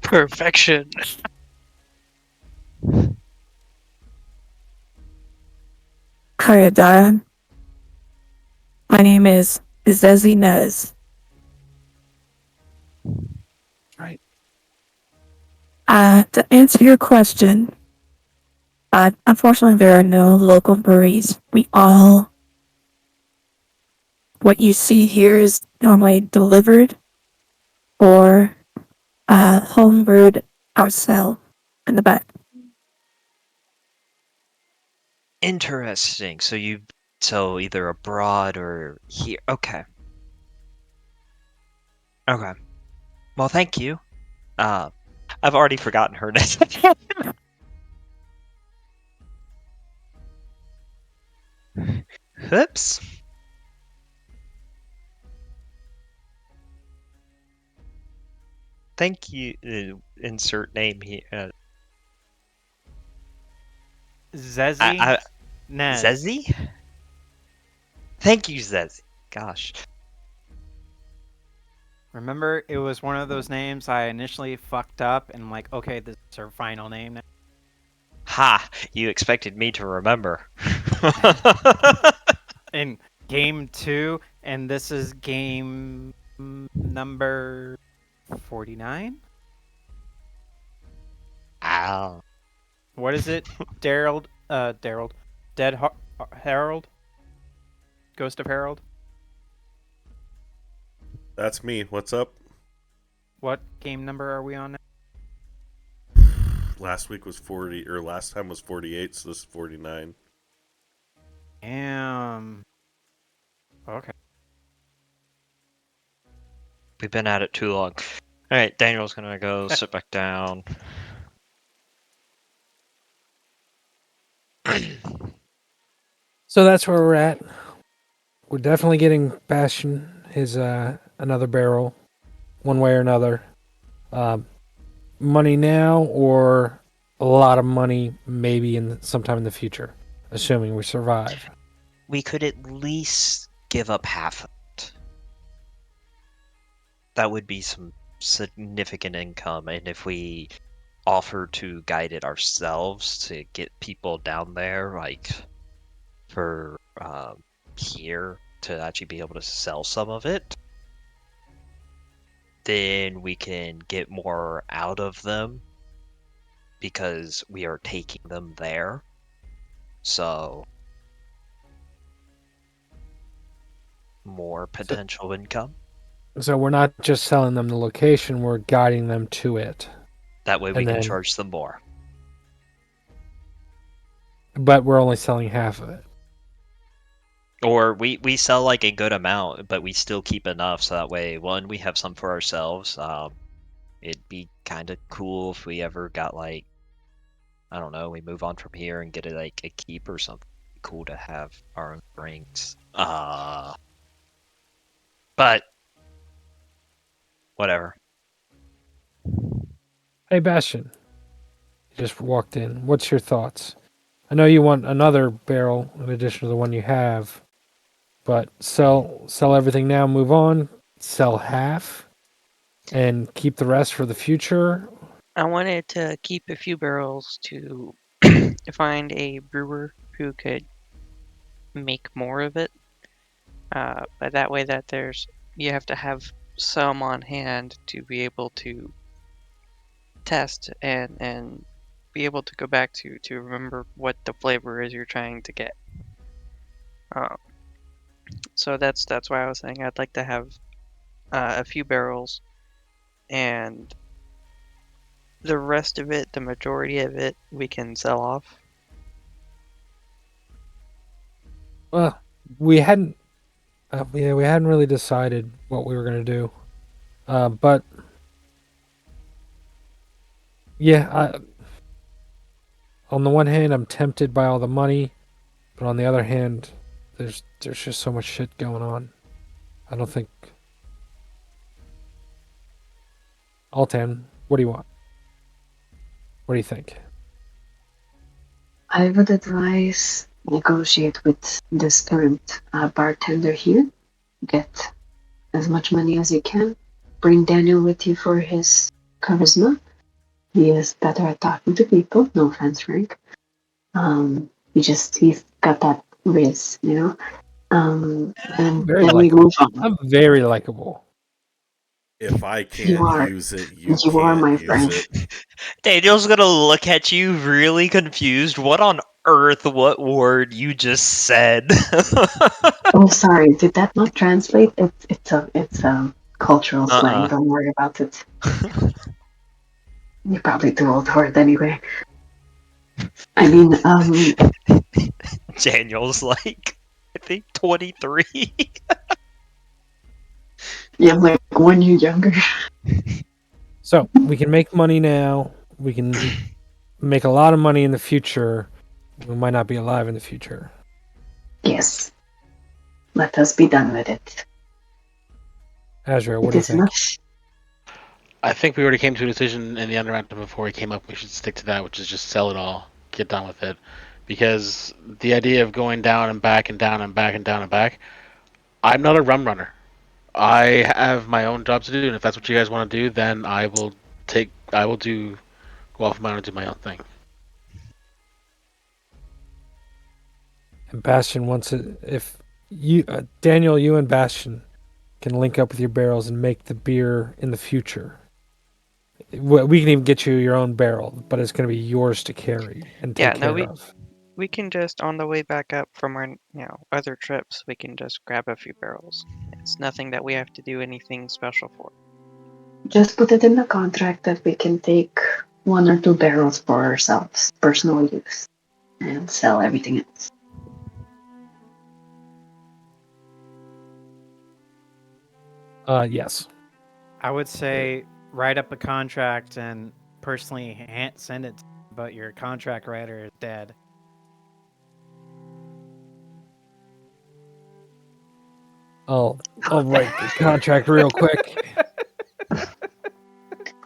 Perfection. Hi, Diane. My name is Zezzy Nez. right. To answer your question, unfortunately, there are no local breweries. What you see here is normally delivered or homebrewed ourselves in the back. Interesting. So either abroad or here. Okay. Okay. Well, thank you. I've already forgotten her name. Oops. Thank you. Insert name here. Zezzy Nez. Zezzy? Thank you, Zezzy. Gosh. Remember, it was one of those names I initially fucked up, and I'm like, okay, this is her final name now. Ha! You expected me to remember. In game 2, and this is game number 49? Ow. What is it? Harold? Harold? Ghost of Harold? That's me. What's up? What game number are we on now? Last week was 40, or last time was 48, so this is 49. Okay. We've been at it too long. Alright, Daniel's gonna go sit back down. So that's where we're at. We're definitely getting Bastion his another barrel, one way or another. Money now or a lot of money maybe sometime in the future, assuming we survive. We could at least give up half of it. That would be some significant income, and if we offer to guide it ourselves to get people down there, like for here to actually be able to sell some of it, then we can get more out of them because we are taking them there. So more potential income. So we're not just selling them the location, we're guiding them to it. That way we And can then- charge them more. But we're only selling half of it. Or we sell like a good amount, but we still keep enough so that way, one, we have some for ourselves. It'd be kind of cool if we ever got like, I don't know, we move on from here and get like a keep or something. It'd be cool to have our own rings. But whatever. Hey, Bastion. You just walked in. What's your thoughts? I know you want another barrel in addition to the one you have, but sell everything now, move on, sell half, and keep the rest for the future. I wanted to keep a few barrels to find a brewer who could make more of it. But that way that you have to have some on hand to be able to test and be able to go back to remember what the flavor is you're trying to get. So that's why I was saying I'd like to have a few barrels, and the rest of it, the majority of it, we can sell off. Well, we hadn't really decided what we were gonna do, but yeah, on the one hand, I'm tempted by all the money, but on the other hand, there's just so much shit going on. I don't think. Altan, what do you want? What do you think? I would advise negotiate with this current bartender here. Get as much money as you can. Bring Daniel with you for his charisma. He is better at talking to people. No offense, Frank. He's got that riz, you know. And Very then we likable. move on. I'm very likable. If I You can't are- use it, you you are can't my use friend. it. Daniel's gonna look at you really confused. What on earth? What word you just said? Oh, sorry. Did that not translate? It's a cultural slang. Don't worry about it. You're probably too old for it anyway. I mean, Daniel's like, I think 23. yeah, I'm like 1 year younger. So we can make money now. We can make a lot of money in the future. We might not be alive in the future. Yes. Let us be done with it. Azrael, what It do you is think? much. I think we already came to a decision in the underground before we came up. We should stick to that, which is just sell it all, get done with it, because the idea of going down and back and down and back and down and back, I'm not a rum runner. I have my own job to do, and if that's what you guys want to do, then I will go off my own and do my own thing. And Bastion wants it. If you, Daniel, you and Bastion can link up with your barrels and make the beer in the future. We can even get you your own barrel, but it's going to be yours to carry and take care of. We can just, on the way back up from our other trips, we can just grab a few barrels. It's nothing that we have to do anything special for. Just put it in the contract that we can take 1 or 2 barrels for ourselves, personal use, and sell everything else. Yes. I would say write up a contract and personally send it, but your contract writer is dead. I'll write the contract real quick.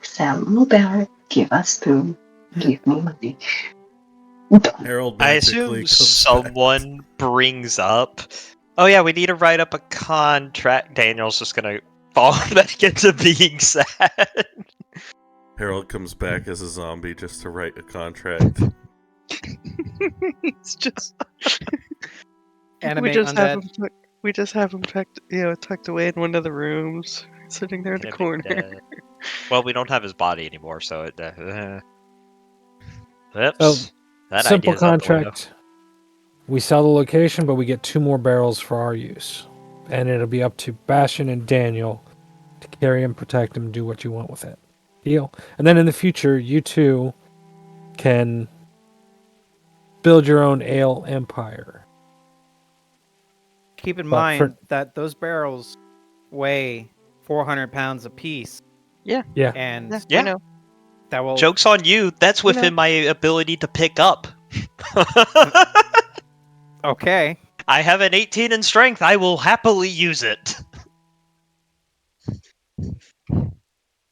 Sell no barrel, give us 2, give me money. Harold I magically assume comes someone brings up, oh yeah, we need to write up a contract. Daniel's just gonna fall back into being sad. back. Harold comes back as a zombie just to write a contract. It's just Animate undead. we just have him tucked away in one of the rooms, sitting there in the Gonna be corner. dead. Well, we don't have his body anymore, so it. Oops. So, That simple idea's out the window. contract. We sell the location, but we get 2 more barrels for our use. And it'll be up to Bastion and Daniel to carry him, protect him, do what you want with it. Deal. And then in the future, you two can build your own ale empire. Keep in But mind that those barrels weigh 400 pounds apiece. Yeah. Yeah. And I Yeah. know. that will. Joke's on you. That's within my ability to pick up. Okay. I have an 18 in strength. I will happily use it. All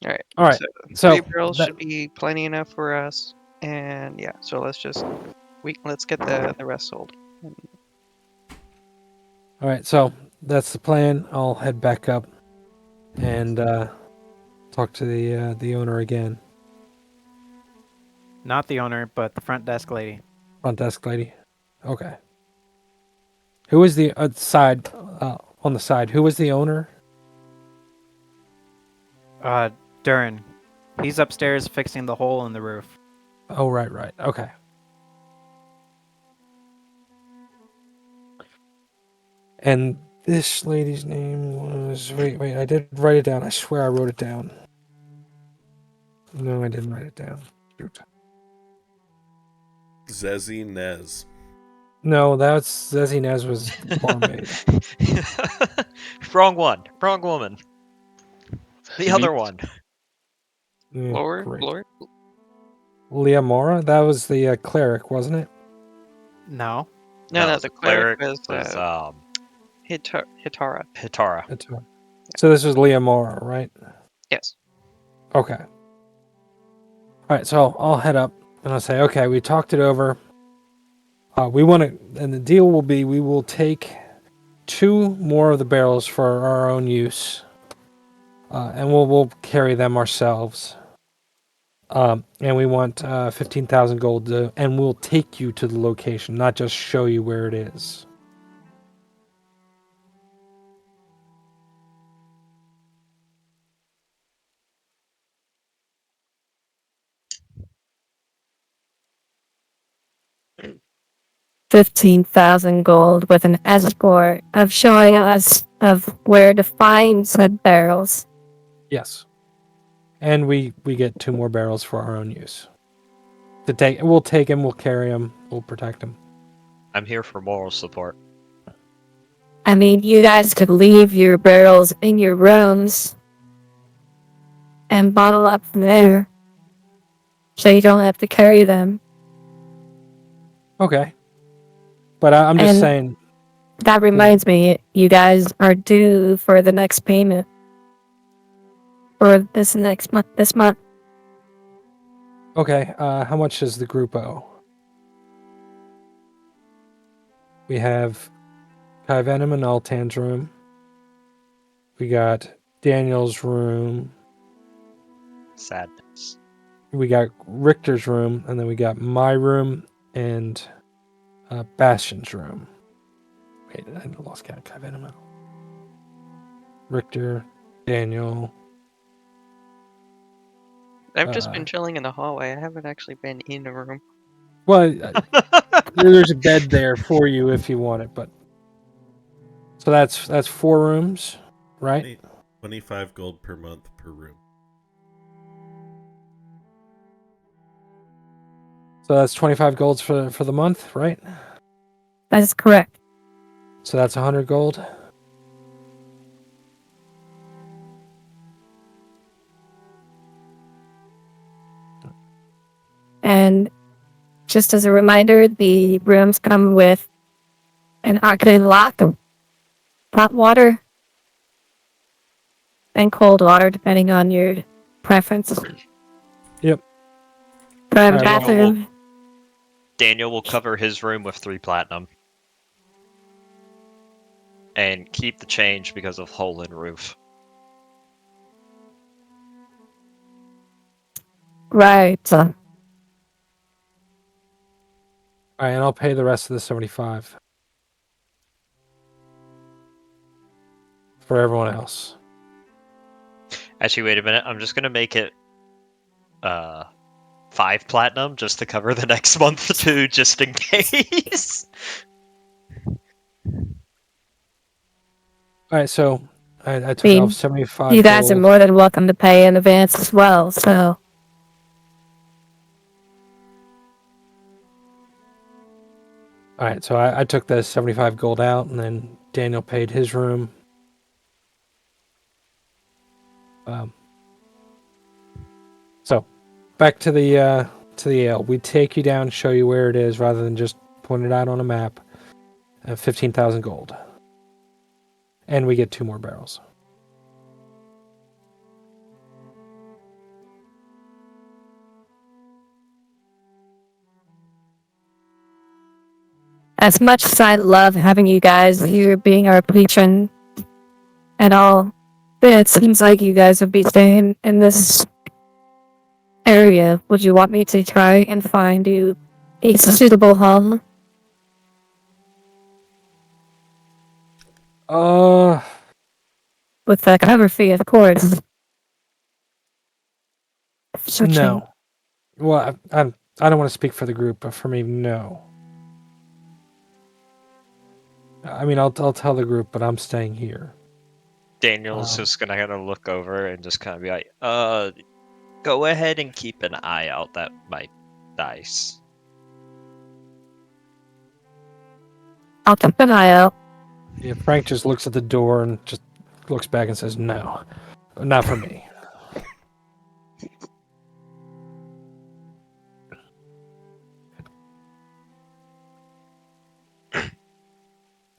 right. All right. So 3 So barrels that- should be plenty enough for us. And yeah, so let's get the rest sold. All right. So that's the plan. I'll head back up and talk to the owner again. Not the owner, but the front desk lady. Front desk lady. Okay. Who is the side on the side? Who was the owner? Durin. He's upstairs fixing the hole in the roof. Oh, right. Okay. And this lady's name was... Wait, I did write it down. I swear I wrote it down. No, I didn't write it down. Shoot. Zezzy Nez. No, that's Zezzy Nez was barmaid. Wrong one. Wrong woman. The other one. Yeah, Lower? great. Lower? Leah Mora? That was the cleric, wasn't it? No. No, the cleric was Hitara. Hitara. That's right. So this was Leah Mora, right? Yes. Okay. All right, so I'll head up and I'll say, okay, we talked it over. We want to, and the deal will be we will take 2 more of the barrels for our own use, and we'll carry them ourselves. And we want 15,000 gold, and we'll take you to the location, not just show you where it is. $15,000 gold with an escort of showing us of where to find said barrels. Yes. And we get 2 more barrels for our own use. We'll take him, we'll carry him, we'll protect him. I'm here for moral support. I mean, you guys could leave your barrels in your rooms and bottle up from there, so you don't have to carry them. Okay. But I'm just And saying. That reminds me, you guys are due for the next payment. For this month. Okay, how much does the group owe? We have Kai Venom and Altan's room. We got Daniel's room. Sadness. We got Richter's room, and then we got my room and Bastion's room. Wait, I lost count. Kai Venom. Richter, Daniel. I've just been chilling in the hallway. I haven't actually been in a room. Well, there's a bed there for you if you want it, but so that's 4 rooms, right? 25 gold per month per room. So that's 25 golds for the month, right? That is correct. So that's 100 gold. And just as a reminder, the rooms come with an arcade lock of hot water and cold water, depending on your preference. Yep. Private Alright, bathroom. Daniel will cover his room with 3 platinum. And keep the change because of hole in roof. Right. All right, and I'll pay the rest of the 75 for everyone else. Actually, wait a minute. I'm just gonna make it 5 platinum just to cover the next month too, just in case. All right, so I took mean, off 75 You guys are gold. more than welcome to pay in advance as well, so. All right, so I took the 75 gold out, and then Daniel paid his room. So back to the ale. We take you down, show you where it is, rather than just point it out on a map. 15,000 gold, and we get 2 more barrels. As much as I love having you guys here being our patron and all, it seems like you guys would be staying in this area. Would you want me to try and find you a suitable home? With a cover fee, of course. Searching. No. Well, I don't want to speak for the group, but for me, no. I mean, I'll tell the group, but I'm staying here. Daniel's just gonna kind of look over and just kind of be like, go ahead and keep an eye out. That might dice. I'll keep an eye out. Yeah, Frank just looks at the door and just looks back and says, "No, not for me."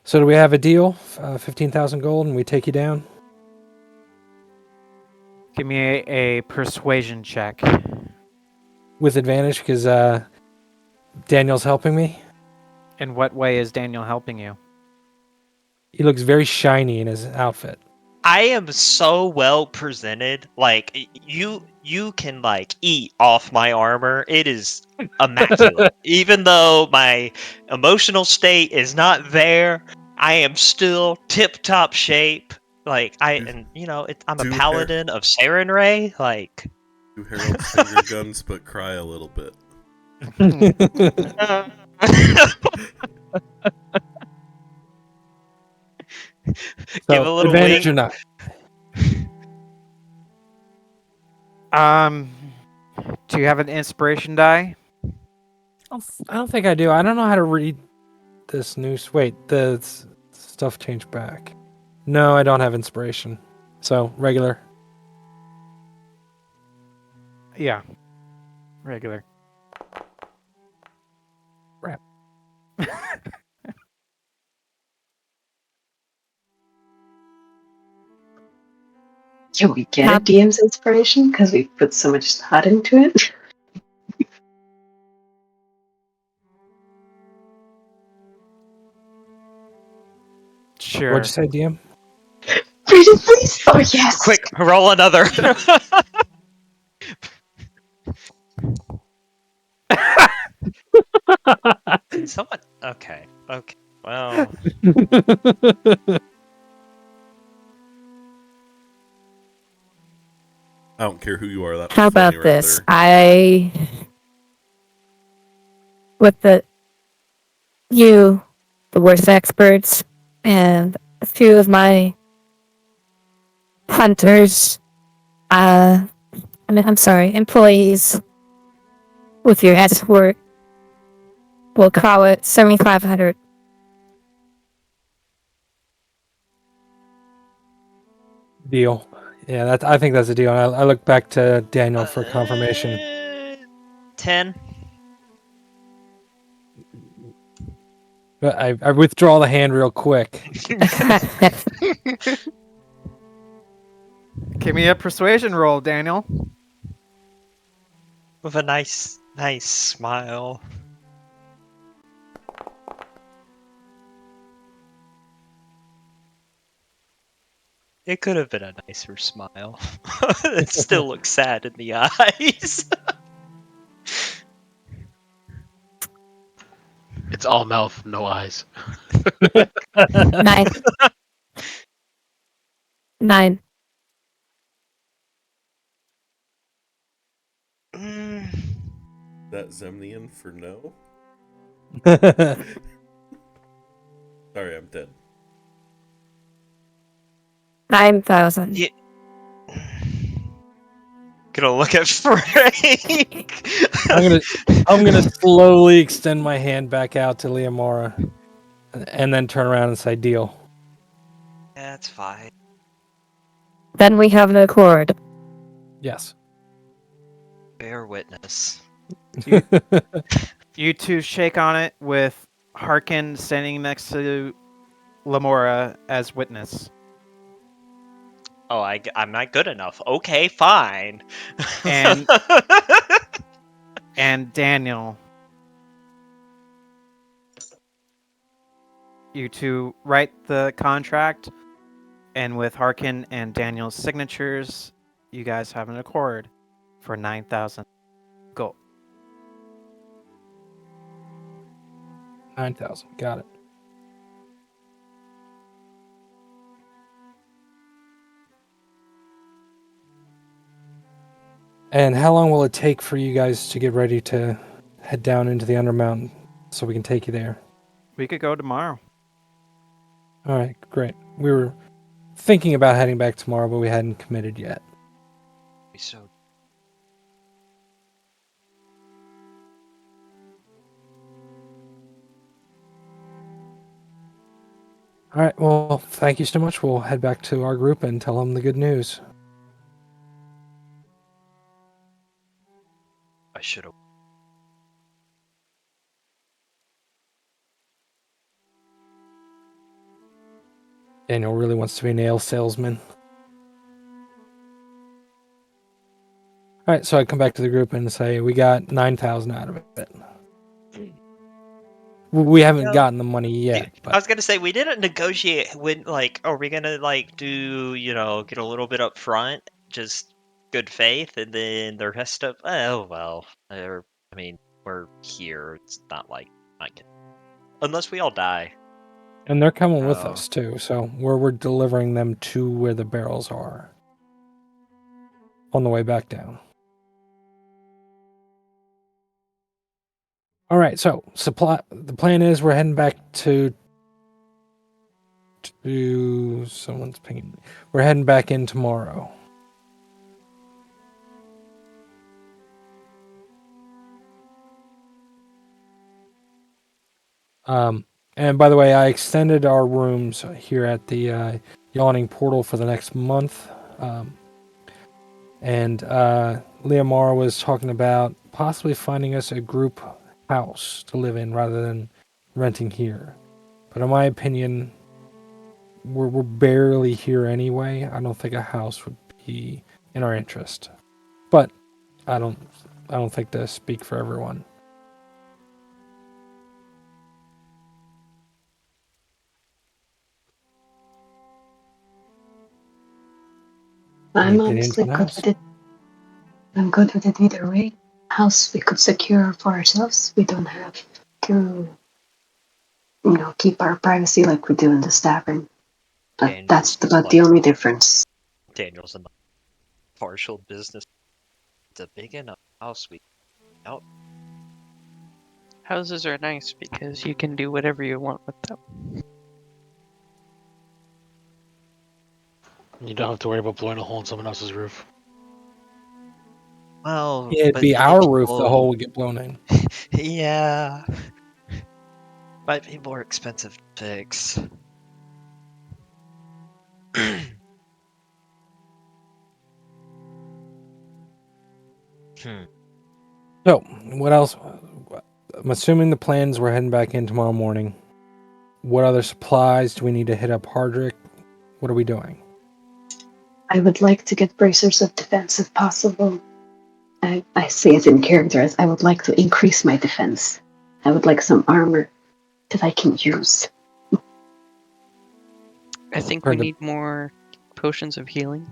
So do we have a deal? 15,000 gold, and we take you down. Give me a persuasion check. With advantage, because Daniel's helping me. In what way is Daniel helping you? He looks very shiny in his outfit. I am so well presented. Like you can like eat off my armor. It is immaculate. Even though my emotional state is not there, I am still tip-top shape. Like I'm a Two paladin of Saren Ray. Like 2 Harold's finger guns, but cry a little bit. Give a little advantage wink. or not? Do you have an inspiration die? I don't think I do. I don't know how to read this news. Wait, the stuff changed back. No, I don't have inspiration. So, regular. Yeah. Regular. Crap. Can we get a DM's inspiration? Because we put so much thought into it. Sure. What'd you say, DM? Pretty please? Oh, yes! Quick, roll another. Someone. Okay. Okay. Well. I don't care who you are. That's How about funny right this? there. With the Wurst Experts, and a few of my hunters, employees with your escort, we'll call it 7,500. Deal. Yeah, I think that's a deal. I look back to Daniel for confirmation. 10. But I withdraw the hand real quick. Give me a persuasion roll, Daniel. With a nice smile. It could have been a nicer smile. It still looks sad in the eyes. It's all mouth, no eyes. 9. 9. That Zemnian for no? Sorry, I'm dead. 9,000. Yeah. Gonna look at Frank. I'm gonna slowly extend my hand back out to Leomora, and then turn around and say, "Deal." That's fine. Then we have an accord. Yes. Bear witness. You two shake on it with Harkin standing next to Lamora as witness. Oh, I'm not good enough. Okay, fine. And and Daniel. You two write the contract, and with Harkin and Daniel's signatures, you guys have an accord for 9,000 gold. 9,000. Got it. And how long will it take for you guys to get ready to head down into the Undermountain so we can take you there? We could go tomorrow. All right, great. We were thinking about heading back tomorrow, but we hadn't committed yet. So All right, well, thank you so much. We'll head back to our group and tell them the good news. I should have. Daniel really wants to be a nail salesman. All right, so I come back to the group and say we got 9,000 out of it. We haven't gotten the money yet. I was gonna say we didn't negotiate when are we gonna do get a little bit up front, just good faith, and then the rest of we're here. It's not unless we all die. And they're coming with Oh. us too, so we're delivering them to where the barrels are on the way back down. All right, so the plan is we're heading back to someone's pinging me. We're heading back in tomorrow. And by the way, I extended our rooms here at the Yawning Portal for the next month. And Leomara was talking about possibly finding us a group house to live in rather than renting here. But in my opinion, we're barely here anyway. I don't think a house would be in our interest. But I don't think to speak for everyone. I'm honestly good with it. I'm good with it either way. House we could secure for ourselves. We don't have to, keep our privacy like we do in the tavern. But that's about the only difference. Daniel's a partial business. It's a big enough house. Houses are nice because you can do whatever you want with them. You don't have to worry about blowing a hole in someone else's roof. Well, yeah, it'd be our roof. The hole would get blown in. Yeah, might be more expensive to fix. So, what else? I'm assuming the plans we're heading back in tomorrow morning. What other supplies do we need to hit up Hardrick? What are we doing? I would like to get bracers of defense if possible. I say it in character as I would like to increase my defense. I would like some armor that I can use. I think we need more potions of healing.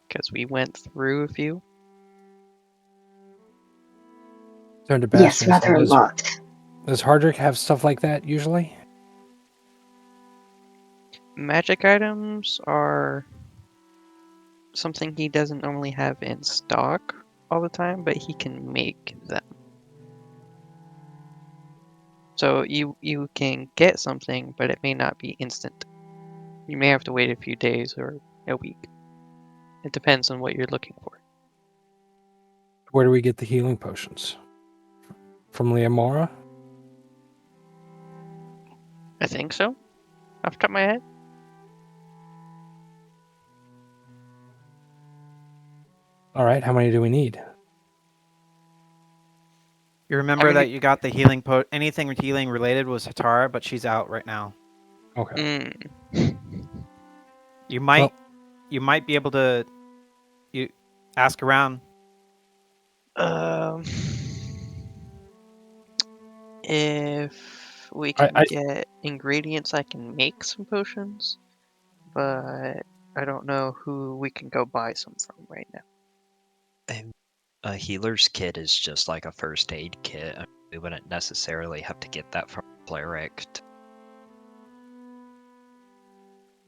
Because we went through a few. Turn to Bastion. Yes, rather a lot. Does Hardrick have stuff like that usually? Magic items are something he doesn't normally have in stock all the time, but he can make them. So you can get something, but it may not be instant. You may have to wait a few days or a week. It depends on what you're looking for. Where do we get the healing potions? From Leomora? I think so. Off the top of my head. All right, how many do we need? You remember mean, that you got the healing anything healing related was Hatara, but she's out right now. Okay. You might be able to ask around. If we can get ingredients, I can make some potions, but I don't know who we can go buy some from right now. And a healer's kit is just like a first aid kit. I mean, we wouldn't necessarily have to get that from a cleric.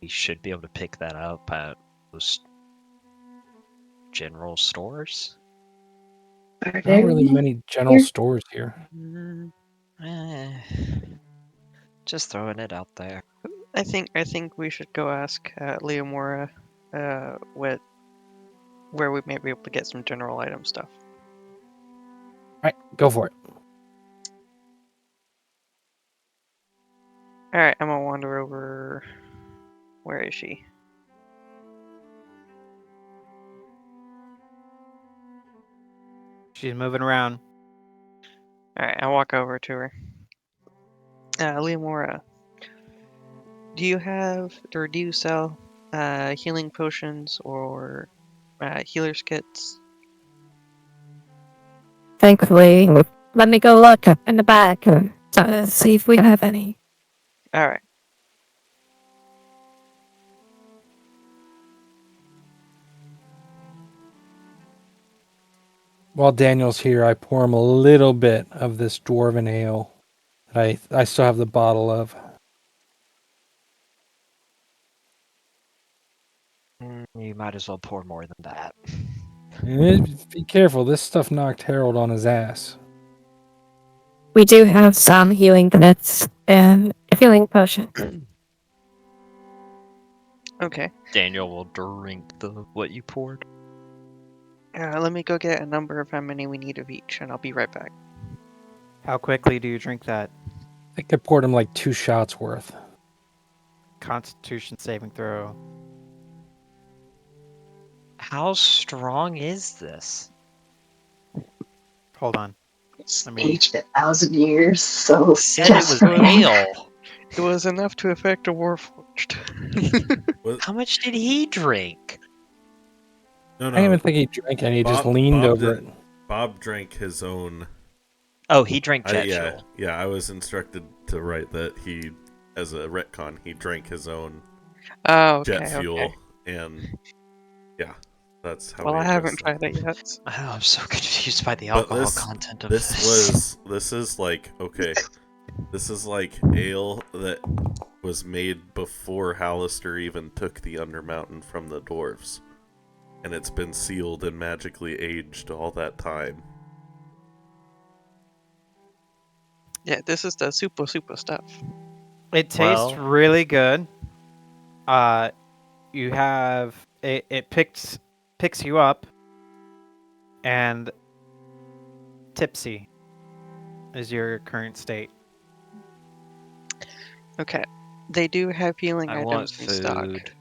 We should be able to pick that up at most general stores. Are Not there really any many general here? stores here. Just throwing it out there. I think we should go ask Leomora where we may be able to get some general item stuff. Right, go for it. Alright, I'm gonna wander over. Where is she? She's moving around. Alright, I'll walk over to her. Leomora, do you sell healing potions or healer's kits? Thankfully, let me go look in the back to see if we have any. Alright. While Daniel's here, I pour him a little bit of this dwarven ale that I still have the bottle of. You might as well pour more than that. Be careful, this stuff knocked Harold on his ass. We do have some healing kits and healing potions. Okay. Daniel will drink what you poured. Let me go get a number of how many we need of each, and I'll be right back. How quickly do you drink that? I think I poured him like 2 shots worth. Constitution saving throw. How strong is this? Hold on. It's aged 1,000 years, so Said it was ale. It was enough to affect a Warforged. How much did he drink? No, I didn't even think he drank any. He just leaned over it. Bob drank his own. Oh, he drank jet fuel. Yeah, I was instructed to write that he, as a retcon, he drank his own jet fuel, and yeah, that's how. Well, I haven't tried it yet. Oh, I'm so confused by the alcohol content of this. This is like this is like ale that was made before Hallister even took the Undermountain from the dwarves. And it's been sealed and magically aged all that time. Yeah, this is the super stuff. It tastes really good. You have it picks you up, and tipsy is your current state. Okay, they do have healing I want items in stock. food.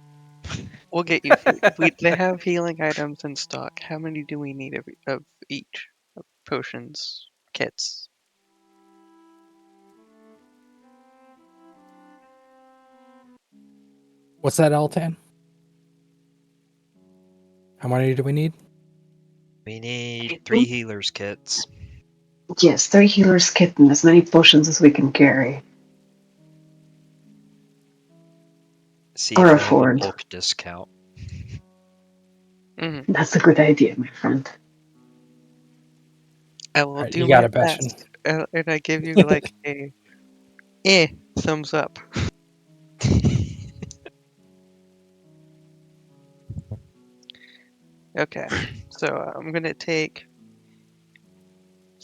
We'll get you food. They have healing items in stock. How many do we need of each? Potions, kits. What's that, Altan? How many do we need? We need 3 healer's kits. Yes, 3 healer's kit and as many potions as we can carry. See Or if they have a afford. bulk discount. Mm-hmm. That's a good idea, my friend. I will do you got my it, Bastion. best. and I give you like a thumbs up. Okay, so I'm gonna take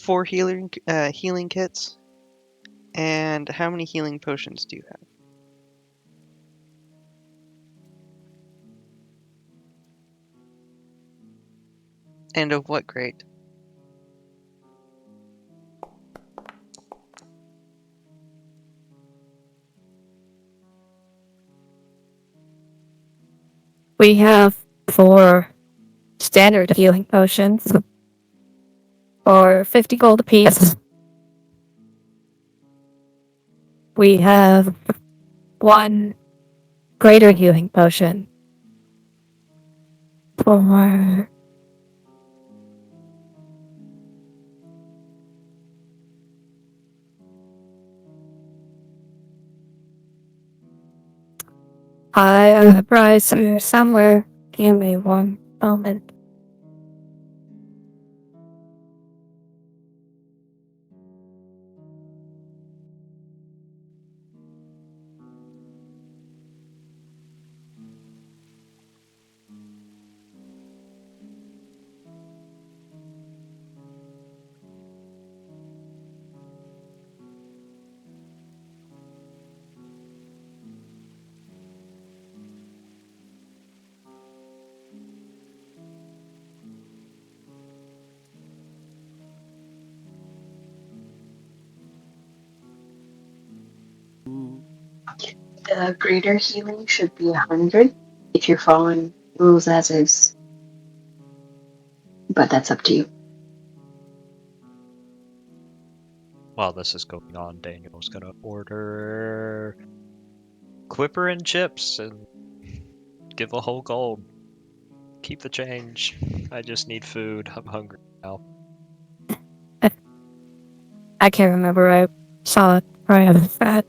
4 healing kits. And how many healing potions do you have? And of what grade? We have 4 standard healing potions for 50 gold apiece. We have 1 greater healing potion for I have the price here somewhere. Give me one moment. The greater healing should be 100 if you're following rules as is. But that's up to you. While this is going on, Daniel's gonna order Quipper and chips and give a whole gold. Keep the change. I just need food. I'm hungry now. I can't remember. I saw it right off the bat.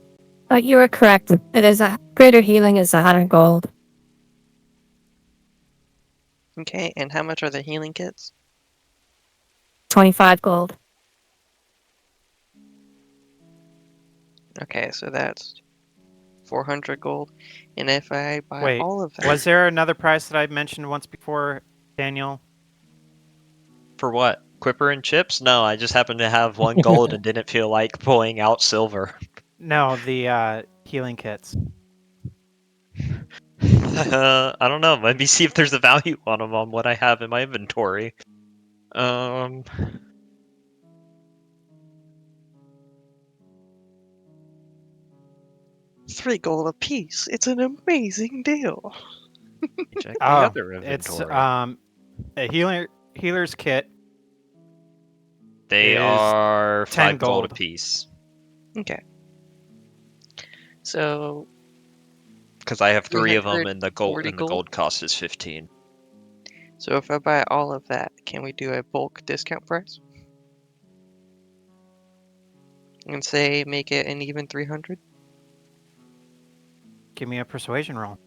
But you were correct. It is a greater healing is 100 gold. Okay, and how much are the healing kits? 25 gold. Okay, so that's 400 gold. And if I buy Wait, all of that, was there another price that I mentioned once before, Daniel? For what? Quipper and chips? No, I just happened to have 1 gold and didn't feel like pulling out silver. No, the healing kits. I don't know. Let me see if there's a value on them on what I have in my inventory. 3 gold apiece. It's an amazing deal. Check the Oh, other it's inventory. a healer's kit. They is are 10 5 gold gold. apiece. Okay. So Because I have 3 of them, and the 340 gold cost is 15. So if I buy all of that, can we do a bulk discount price? And say make it an even 300? Give me a persuasion roll.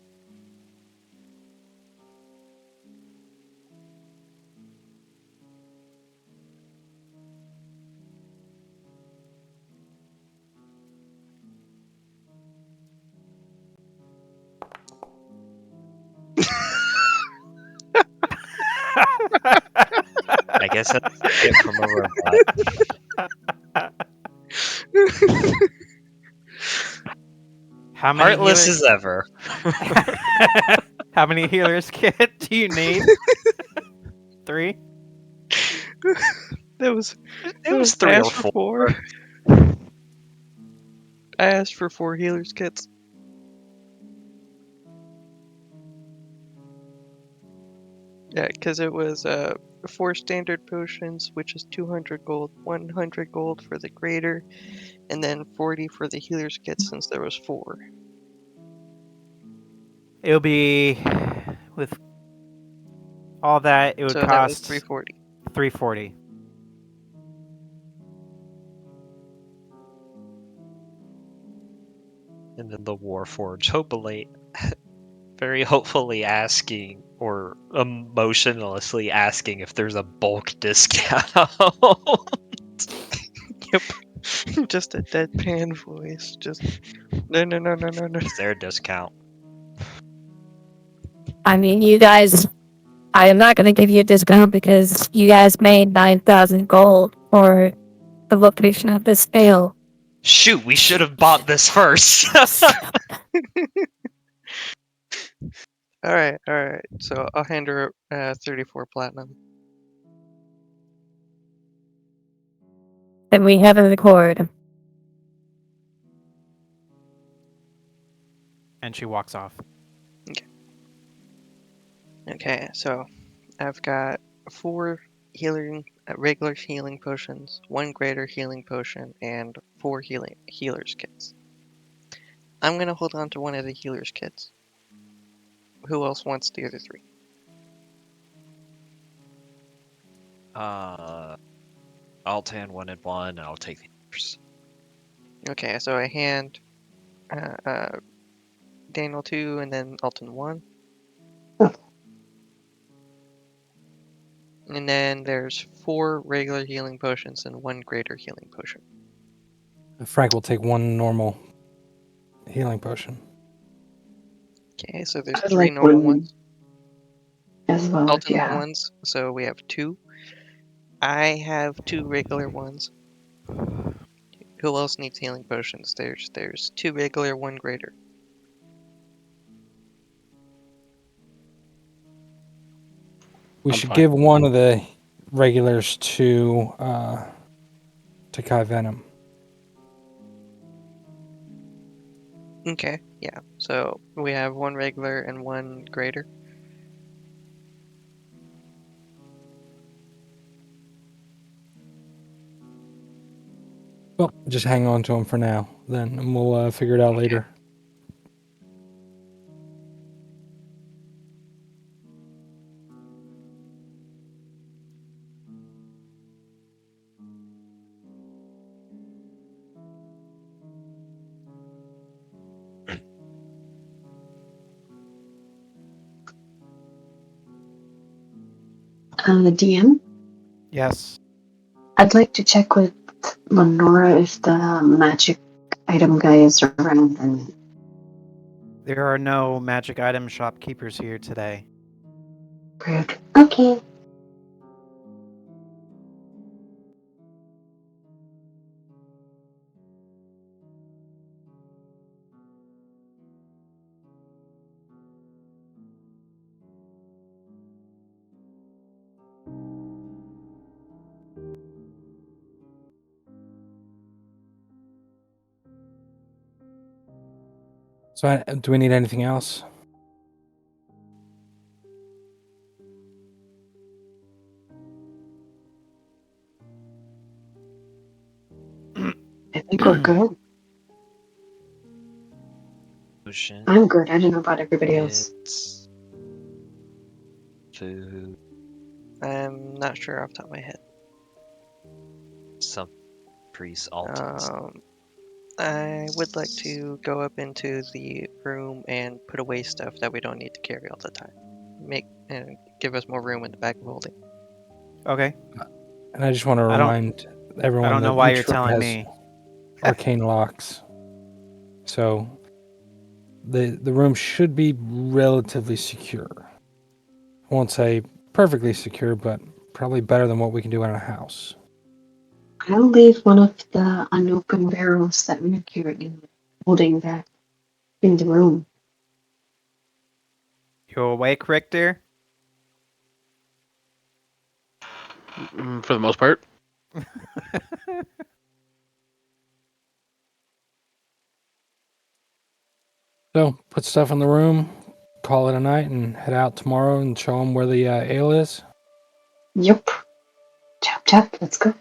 I guess that's what I get from a robot. How many Heartless healers? as ever. How many healers kit do you need? 3? That was It was 3 or 4. I asked for 4 healers kits. Yeah, because it was 4 standard potions, which is 200 gold, 100 gold for the greater, and then 40 for the healer's kit since there was 4. It'll be with all that. It would So that was cost 340. 340. And then the Warforged, hopefully, very hopefully asking or emotionlessly asking if there's a bulk discount. Yep. Just a deadpan voice. Just no. Is there a discount? I mean, you guys, I am not going to give you a discount because you guys made 9,000 gold for the location of this ale. Shoot, we should have bought this first. All right. So I'll hand her 34 platinum. Then we have an accord. And she walks off. Okay, so I've got 4 regular healing potions, 1 greater healing potion, and 4 healer's kits. I'm gonna hold on to one of the healer's kits. Who else wants the other 3? I'll tan 1 and 1, and I'll take the others. Okay, so I hand Daniel 2 and then Alton 1. And then there's 4 regular healing potions and 1 greater healing potion. Frank will take 1 normal healing potion. Okay, so there's I would 3 like normal 1 ones. as well, if you Ultimate have. ones, so we have 2. I have 2 regular ones. Who else needs healing potions? There's 2 regular, 1 greater. We I'm should fine. give one of the regulars to Kai Venom. Okay, yeah. So we have 1 regular and 1 greater. Well, just hang on to him for now, then, and we'll figure it out later. The DM, Yes. I'd like to check with Lenora if the magic item guy is around. And There are no magic item shopkeepers here today. rude. Okay. So, do we need anything else? I think we're good. Potion, I'm good. I don't know about everybody else. it's food, I'm not sure off the top of my head. some priest altars. I would like to go up into the room and put away stuff that we don't need to carry all the time. Give us more room in the back of holding. Okay. And I just want to I don't- remind everyone I don't know that why each you're room telling has me. arcane locks. So the room should be relatively secure. I won't say perfectly secure, but probably better than what we can do in a house. I'll leave one of the unopened barrels that we're carrying, holding that in the room. You awake, Richter? For the most part. So put stuff in the room, call it a night, and head out tomorrow and show them where the ale is. Yup. Chop chop, let's go.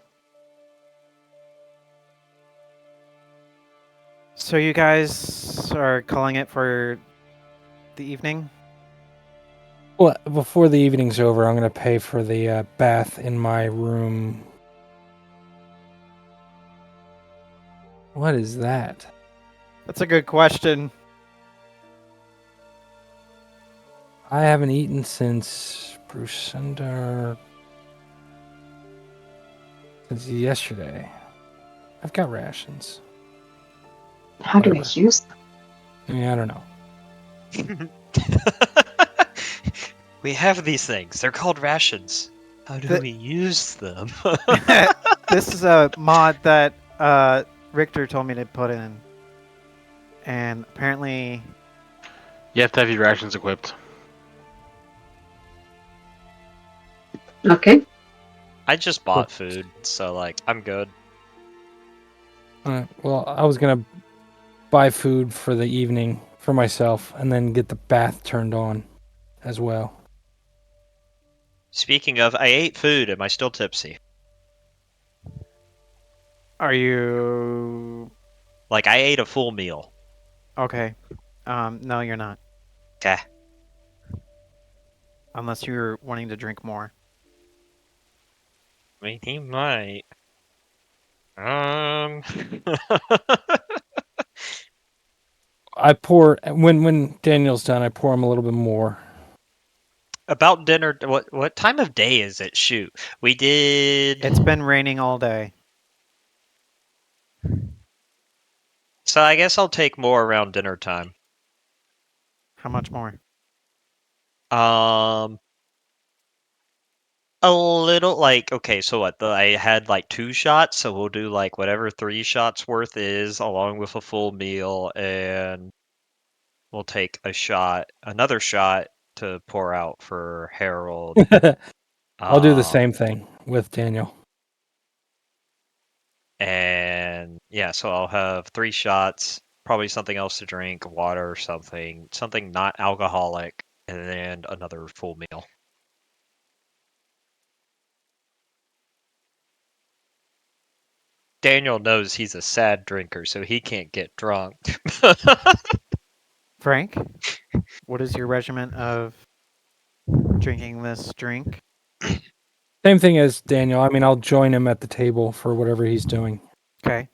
So you guys are calling it for the evening? Well, before the evening's over, I'm going to pay for the bath in my room. What is that? That's a good question. I haven't eaten since since yesterday. I've got rations. How do I Whatever. use them? Yeah, I don't know. We have these things. They're called rations. How do The- we use them? This is a mod that Richter told me to put in. And apparently You have to have your rations equipped. Okay. I just bought food, so like I'm good. Well, I was gonna buy food for the evening for myself, and then get the bath turned on as well. Speaking of, I ate food. Am I still tipsy? are you Like I ate a full meal. okay? No, you're not. Okay. Unless you're wanting to drink more. I mean, he might. Um. I pour when Daniel's done. I pour him a little bit more. About dinner. What time of day is it? Shoot, we did. It's been raining all day. So I guess I'll take more around dinner time. How much more? Um. A little like okay, so what? I had like 2 shots, so we'll do like whatever 3 shots worth is, along with a full meal, and we'll take another shot to pour out for Harold. I'll do the Um, same thing with Daniel. And yeah, so I'll have 3 shots, probably something else to drink, water or something not alcoholic, and then another full meal. Daniel knows he's a sad drinker, so he can't get drunk. Frank, what is your regimen of drinking this drink? Same thing as Daniel. I mean, I'll join him at the table for whatever he's doing. Okay.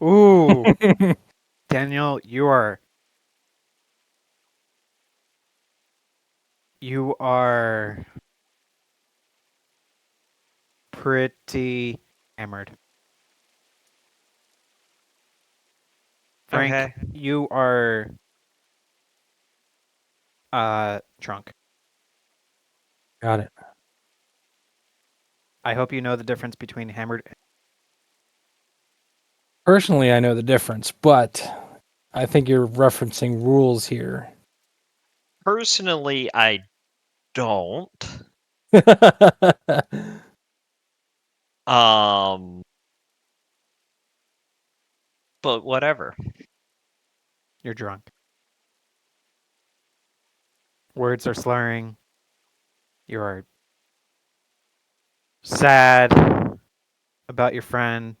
Ooh, Daniel, you are pretty hammered. Frank, Okay. you are drunk. Got it. I hope you know the difference between hammered. Personally, I know the difference, but I think you're referencing rules here. Personally, I don't. Um, but whatever. You're drunk. Words are slurring. You are sad about your friend.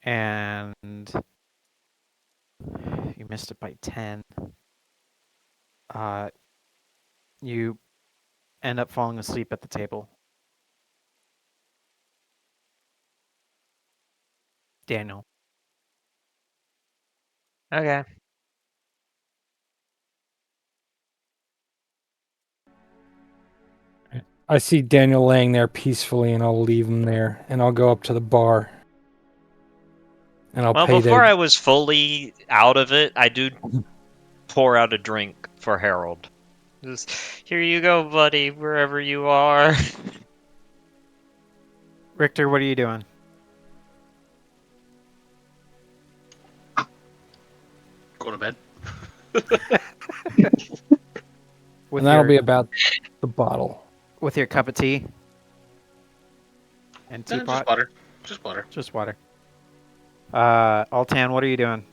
And you missed it by 10. You end up falling asleep at the table. Daniel. Okay. I see Daniel laying there peacefully, and I'll leave him there, and I'll go up to the bar, and I'll Well, pay before the. I was fully out of it, I do pour out a drink for Harold. Just, here you go, buddy, wherever you are. Richter, what are you doing? Go to bed. With And that'll your, be about the bottle. with your cup of tea? And Just teapot? water. Just water. Just water. Altan, what are you doing?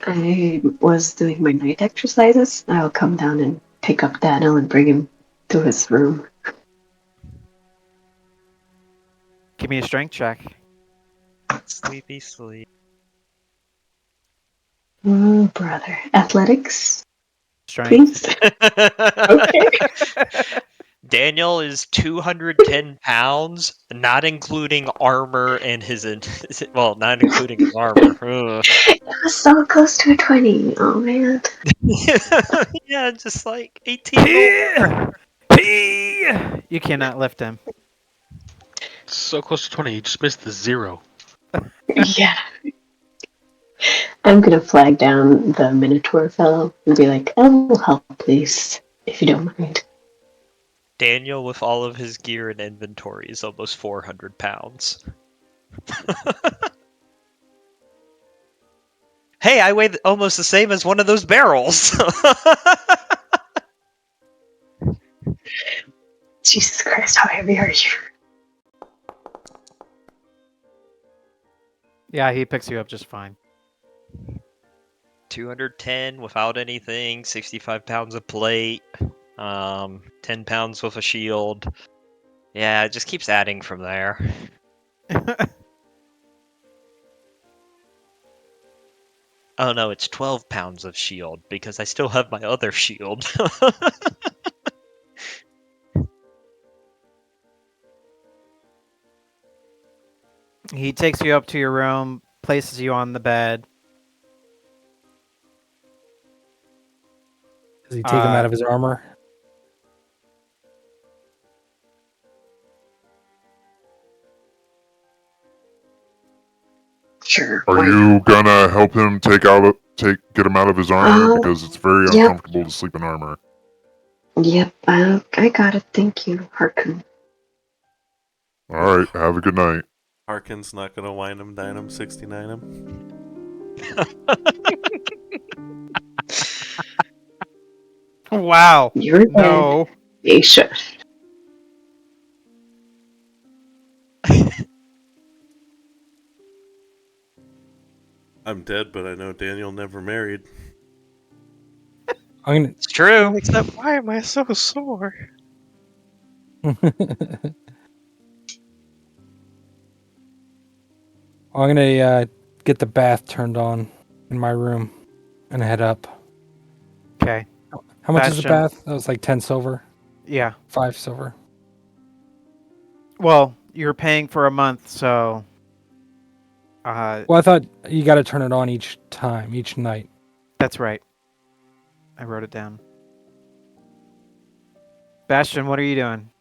I was doing my night exercises. I'll come down and pick up Daniel and bring him to his room. Give me a strength check. Sleepy sleep. Oh, brother. Athletics, Strength. please. Okay. Daniel is 210 pounds, not including armor and his well, not including his armor. Ugh. It was so close to a 20. Oh man. Yeah, just like 18 more. You cannot lift him. So close to 20, you just missed the 0. Yeah. I'm gonna flag down the Minotaur fellow and be like, "Oh, help, please, if you don't mind." Daniel, with all of his gear and inventory, is almost 400 pounds. Hey, I weigh almost the same as one of those barrels. Jesus Christ, how heavy are you? Yeah, he picks you up just fine. 210 without anything, 65 pounds of plate, 10 pounds with a shield. Yeah, it just keeps adding from there. Oh no, it's 12 pounds of shield because I still have my other shield. He takes you up to your room, places you on the bed. Does he take him out of his armor? Sure. Are you gonna help him get him out of his armor? Because it's very Yep. uncomfortable to sleep in armor. Yep, I got it. Thank you, Harkun. Alright, have a good night. Harkin's not gonna wine him, dine him, 69 him. Wow. You're No. dead. Aisha. I'm dead, but I know Daniel never married. I'm It's true. Except, why am I so sore? gonna get the bath turned on in my room and head up. Okay. How much is the Bastion. bath? That was like 10 silver, Yeah. 5 silver. Well, you're paying for a month, so. Well, I thought you got to turn it on each time, each night. That's right. I wrote it down. Bastion, what are you doing?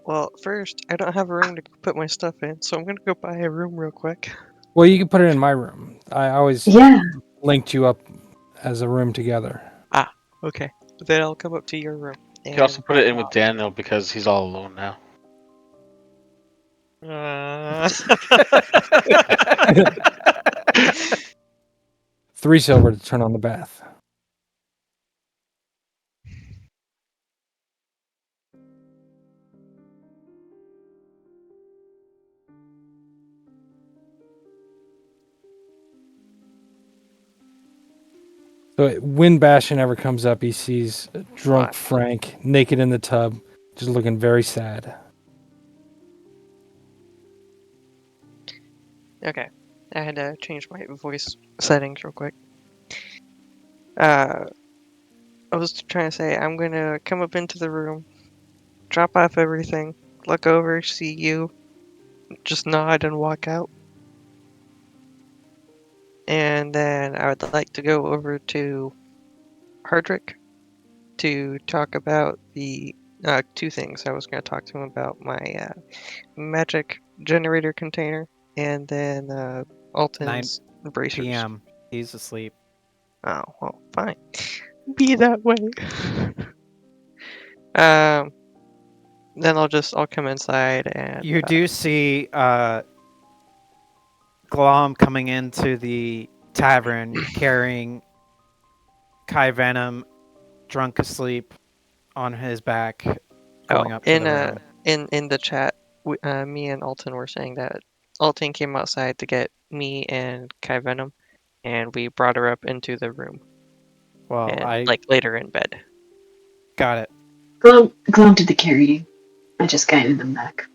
Well, first, I don't have a room to put my stuff in, so I'm gonna go buy a room real quick. Well, you can put it in my room. I always Yeah. linked you up as a room together. Okay, then I'll come up to your room. You can also put it in with Daniel because he's all alone now. 3 silver to turn on the bath. So when Bastion ever comes up, he sees drunk Frank naked in the tub, just looking very sad. Okay, I had to change my voice settings real quick. I was trying to say I'm gonna come up into the room, drop off everything, look over, see you, just nod and walk out. And then I would like to go over to Hardrick to talk about the 2 things. I was going to talk to him about my magic generator container and then Alton's bracers. PM. He's asleep. Oh, well, fine. Be that way. Then I'll come inside and You do see Glom coming into the tavern carrying Kai Venom drunk asleep on his back going up to the room. in the chat, me and Alton were saying that Alton came outside to get me and Kai Venom, and we brought her up into the room. Well, and, I like later in bed. got it. Glom did the carrying. I just guided them back.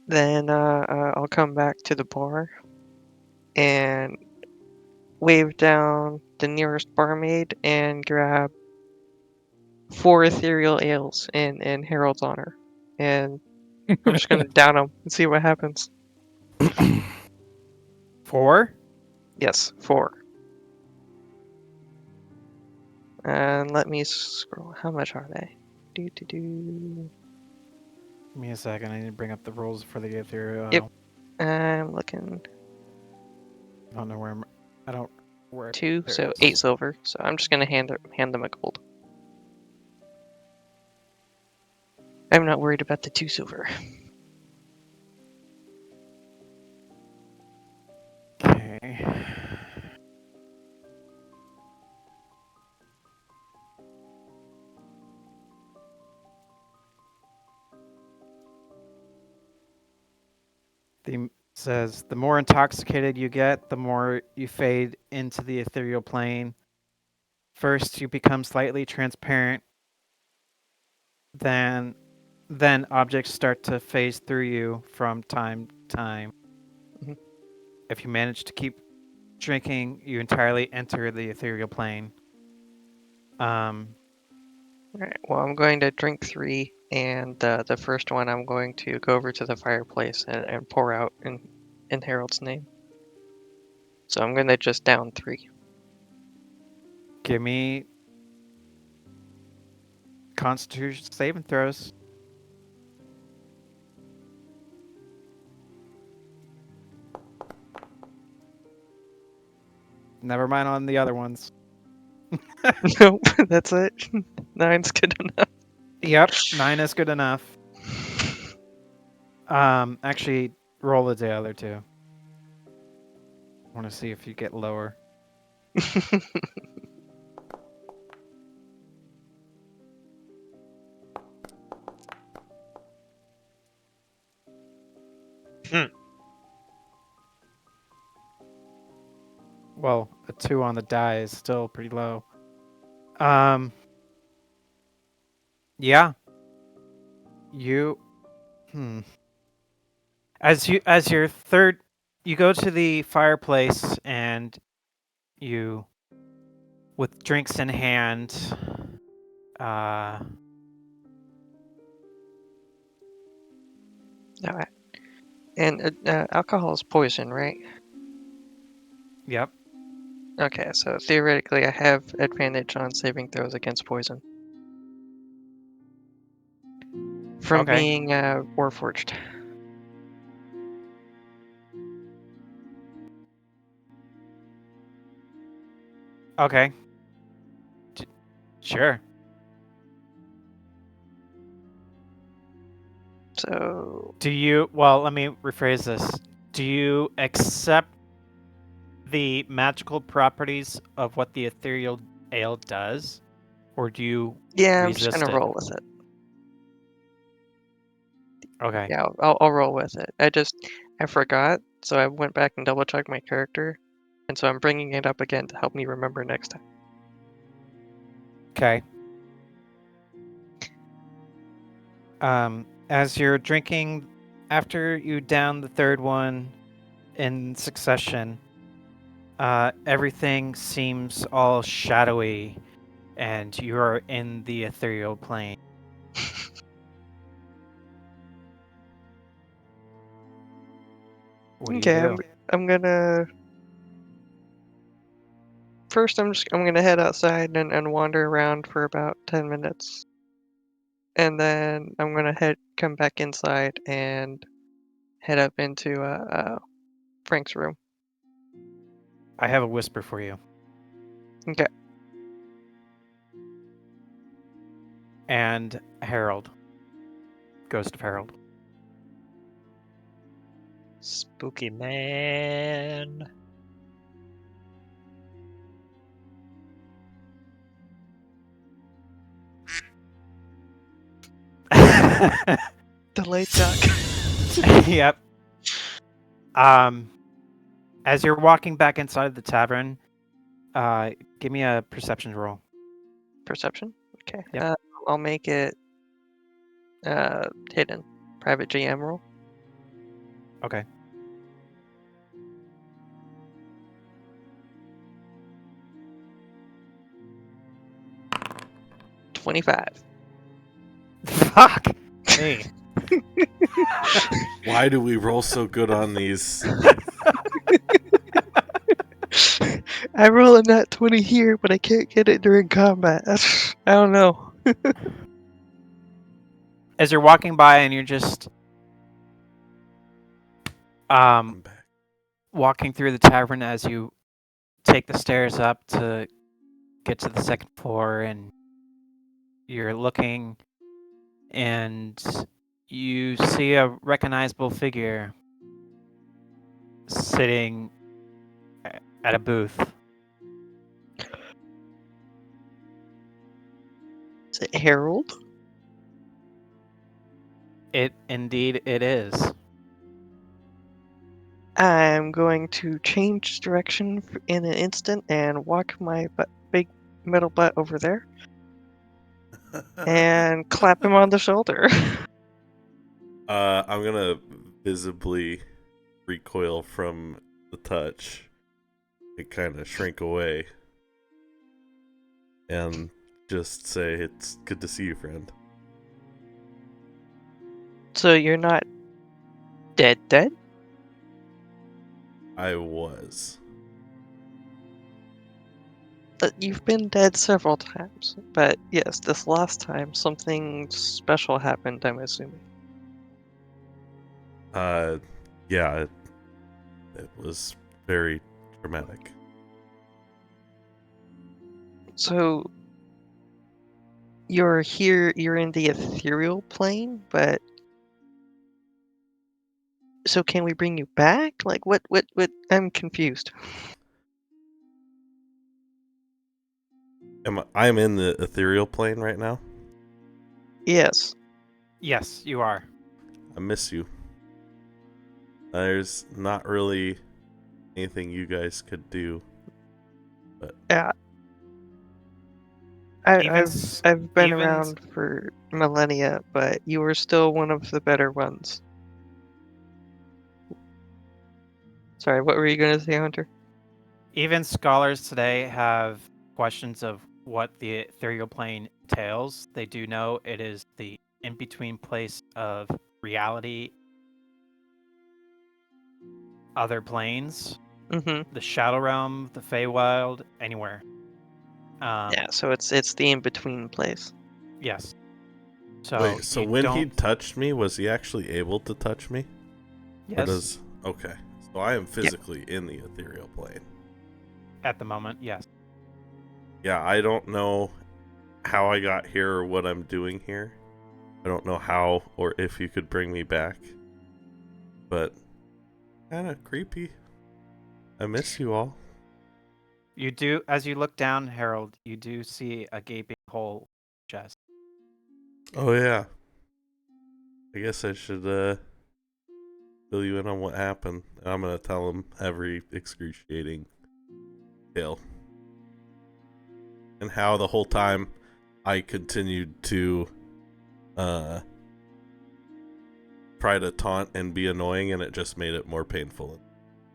Then I'll come back to the bar, and wave down the nearest barmaid and grab 4 ethereal ales in Harold's honor, and I'm just gonna down them and see what happens. 4? Yes, 4. And let me scroll. How much are they? Give me a second. I need to bring up the rules for the ethereal. Yep. I'm looking. I don't know where I don't. Where 2, there so it 8 is. silver. So I'm just gonna hand them a gold. I'm not worried about the 2 silver. Okay. The says the more intoxicated you get, the more you fade into the ethereal plane. First, you become slightly transparent. Then objects start to phase through you from time to time. Mhm. If you manage to keep drinking, you entirely enter the ethereal plane. Alright, well, I'm going to drink 3, and the first one I'm going to go over to the fireplace and pour out in Harold's name. So I'm going to just down 3. Give me Constitution saving throws. Never mind on the other ones. Nope, that's it. 9's good enough. Yep, 9 is good enough. Actually, roll the other 2. I want to see if you get lower. Well, a 2 on the die is still pretty low. Yeah. You As your third, you go to the fireplace and you, with drinks in hand, Alright. And alcohol is poison, right? yep. Okay, so theoretically I have advantage on saving throws against poison. From Okay. being Warforged. Okay. Sure. So Let me rephrase this. Do you accept the magical properties of what the ethereal ale does? Or do you yeah, I'm just resist gonna it? roll with it. Okay. Yeah, I'll roll with it. I forgot, so I went back and double checked my character, and so I'm bringing it up again to help me remember next time. Okay. As you're drinking, after you down the third one in succession, everything seems all shadowy, and you are in the ethereal plane. What do you Okay, do? I'm gonna first I'm gonna head outside and wander around for about 10 minutes. And then I'm gonna come back inside and head up into Frank's room. I have a whisper for you. Okay. And Harold. Ghost of Harold. Spooky man. Delayed duck. Yep. As you're walking back inside the tavern, give me a perception roll. Perception? Okay. Yep. I'll make it hidden. Private GM roll. Okay. 25. Fuck me. Why do we roll so good on these? I roll a nat 20 here, but I can't get it during combat. I don't know. As you're walking by and you're just I'm back. walking through the tavern as you take the stairs up to get to the second floor, and you're looking and you see a recognizable figure sitting at a booth. Is it Harold? Indeed it is. I'm going to change direction in an instant and walk my big metal butt over there and clap him on the shoulder. I'm gonna visibly recoil from the touch and kind of shrink away and just say, "It's good to see you, friend." So you're not dead? I was. You've been dead several times, but yes, this last time something special happened, I'm assuming. Yeah, it was very dramatic. So you're here, you're in the ethereal plane, but so can we bring you back? Like what I'm confused. I'm in the ethereal plane right now. Yes. Yes, you are. I miss you. There's not really anything you guys could do, but Yeah. I've been around for millennia, but you were still one of the better ones. Sorry, what were you gonna say, Hunter? Even scholars today have questions of what the ethereal plane entails. They do know it is the in-between place of reality, other planes, Mm-hmm. the Shadow Realm, the Feywild, anywhere. Yeah, so it's the in-between place. Yes. So wait, so you when he don't. touched me, was he actually able to touch me? Yes. Okay. So I am physically in the ethereal plane. At the moment, yes. Yeah, I don't know how I got here or what I'm doing here. I don't know how or if you could bring me back. But kind of creepy. I miss you all. You do, as you look down, Harold, you do see a gaping hole chest. Oh yeah. I guess I should fill you in on what happened. I'm gonna tell him every excruciating tale. And how the whole time I continued to try to taunt and be annoying, and it just made it more painful.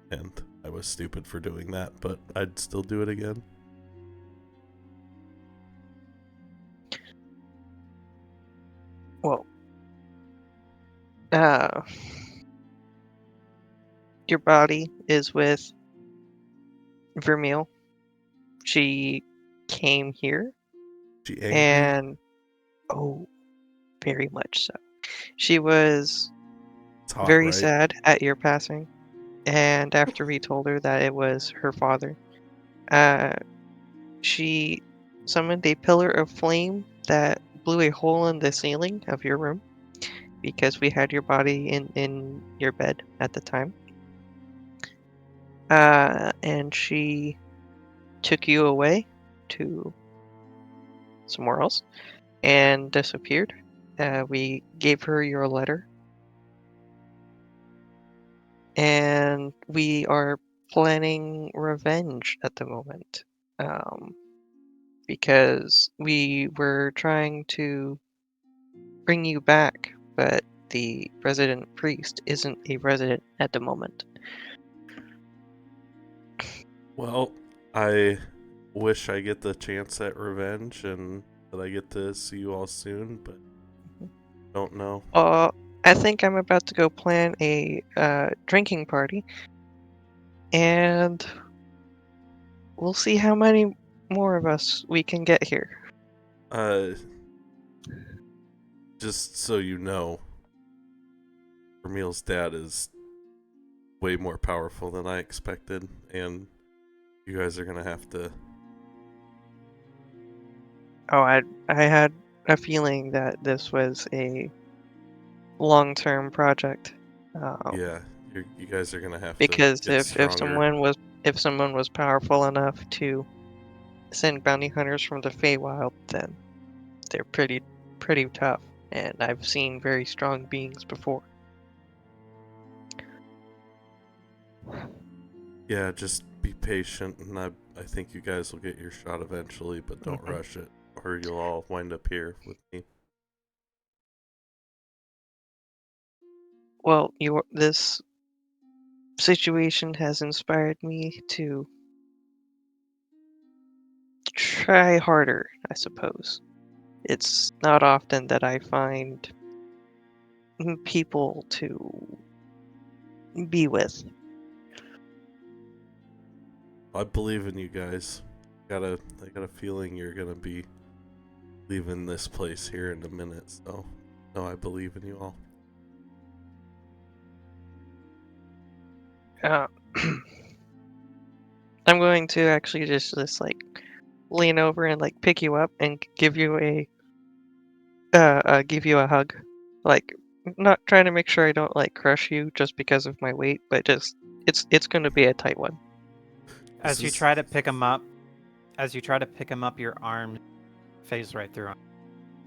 And I was stupid for doing that, but I'd still do it again. Well, your body is with Vermeil. She came here, She angry? and oh, very much so. She was It's hot, very right? sad at your passing, and after we told her that it was her father, she summoned a pillar of flame that blew a hole in the ceiling of your room because we had your body in your bed at the time. And she took you away to somewhere else and disappeared. We gave her your letter, and we are planning revenge at the moment. Because we were trying to bring you back, but the resident priest isn't a resident at the moment. Well, I wish I get the chance at revenge, and that I get to see you all soon, but don't know. I think I'm about to go plan a drinking party, and we'll see how many more of us we can get here. Just so you know, Vermeil's dad is way more powerful than I expected, and you guys are gonna have to. Oh, I had a feeling that this was a long-term project. Yeah, you guys are gonna have Because to get if stronger. someone was powerful enough to send bounty hunters from the Feywild, then they're pretty tough. And I've seen very strong beings before. Yeah, just be patient, and I think you guys will get your shot eventually, but don't rush it, or you'll all wind up here with me. Well, this situation has inspired me to try harder, I suppose. It's not often that I find people to be with. I believe in you guys. I got a feeling you're gonna be leaving this place here in a minute, so no, I believe in you all. I'm going to actually just like lean over and like pick you up and give you a hug, like not trying to make sure I don't like crush you just because of my weight, but just it's going to be a tight one. As you try to pick him up, your arm phase right through him.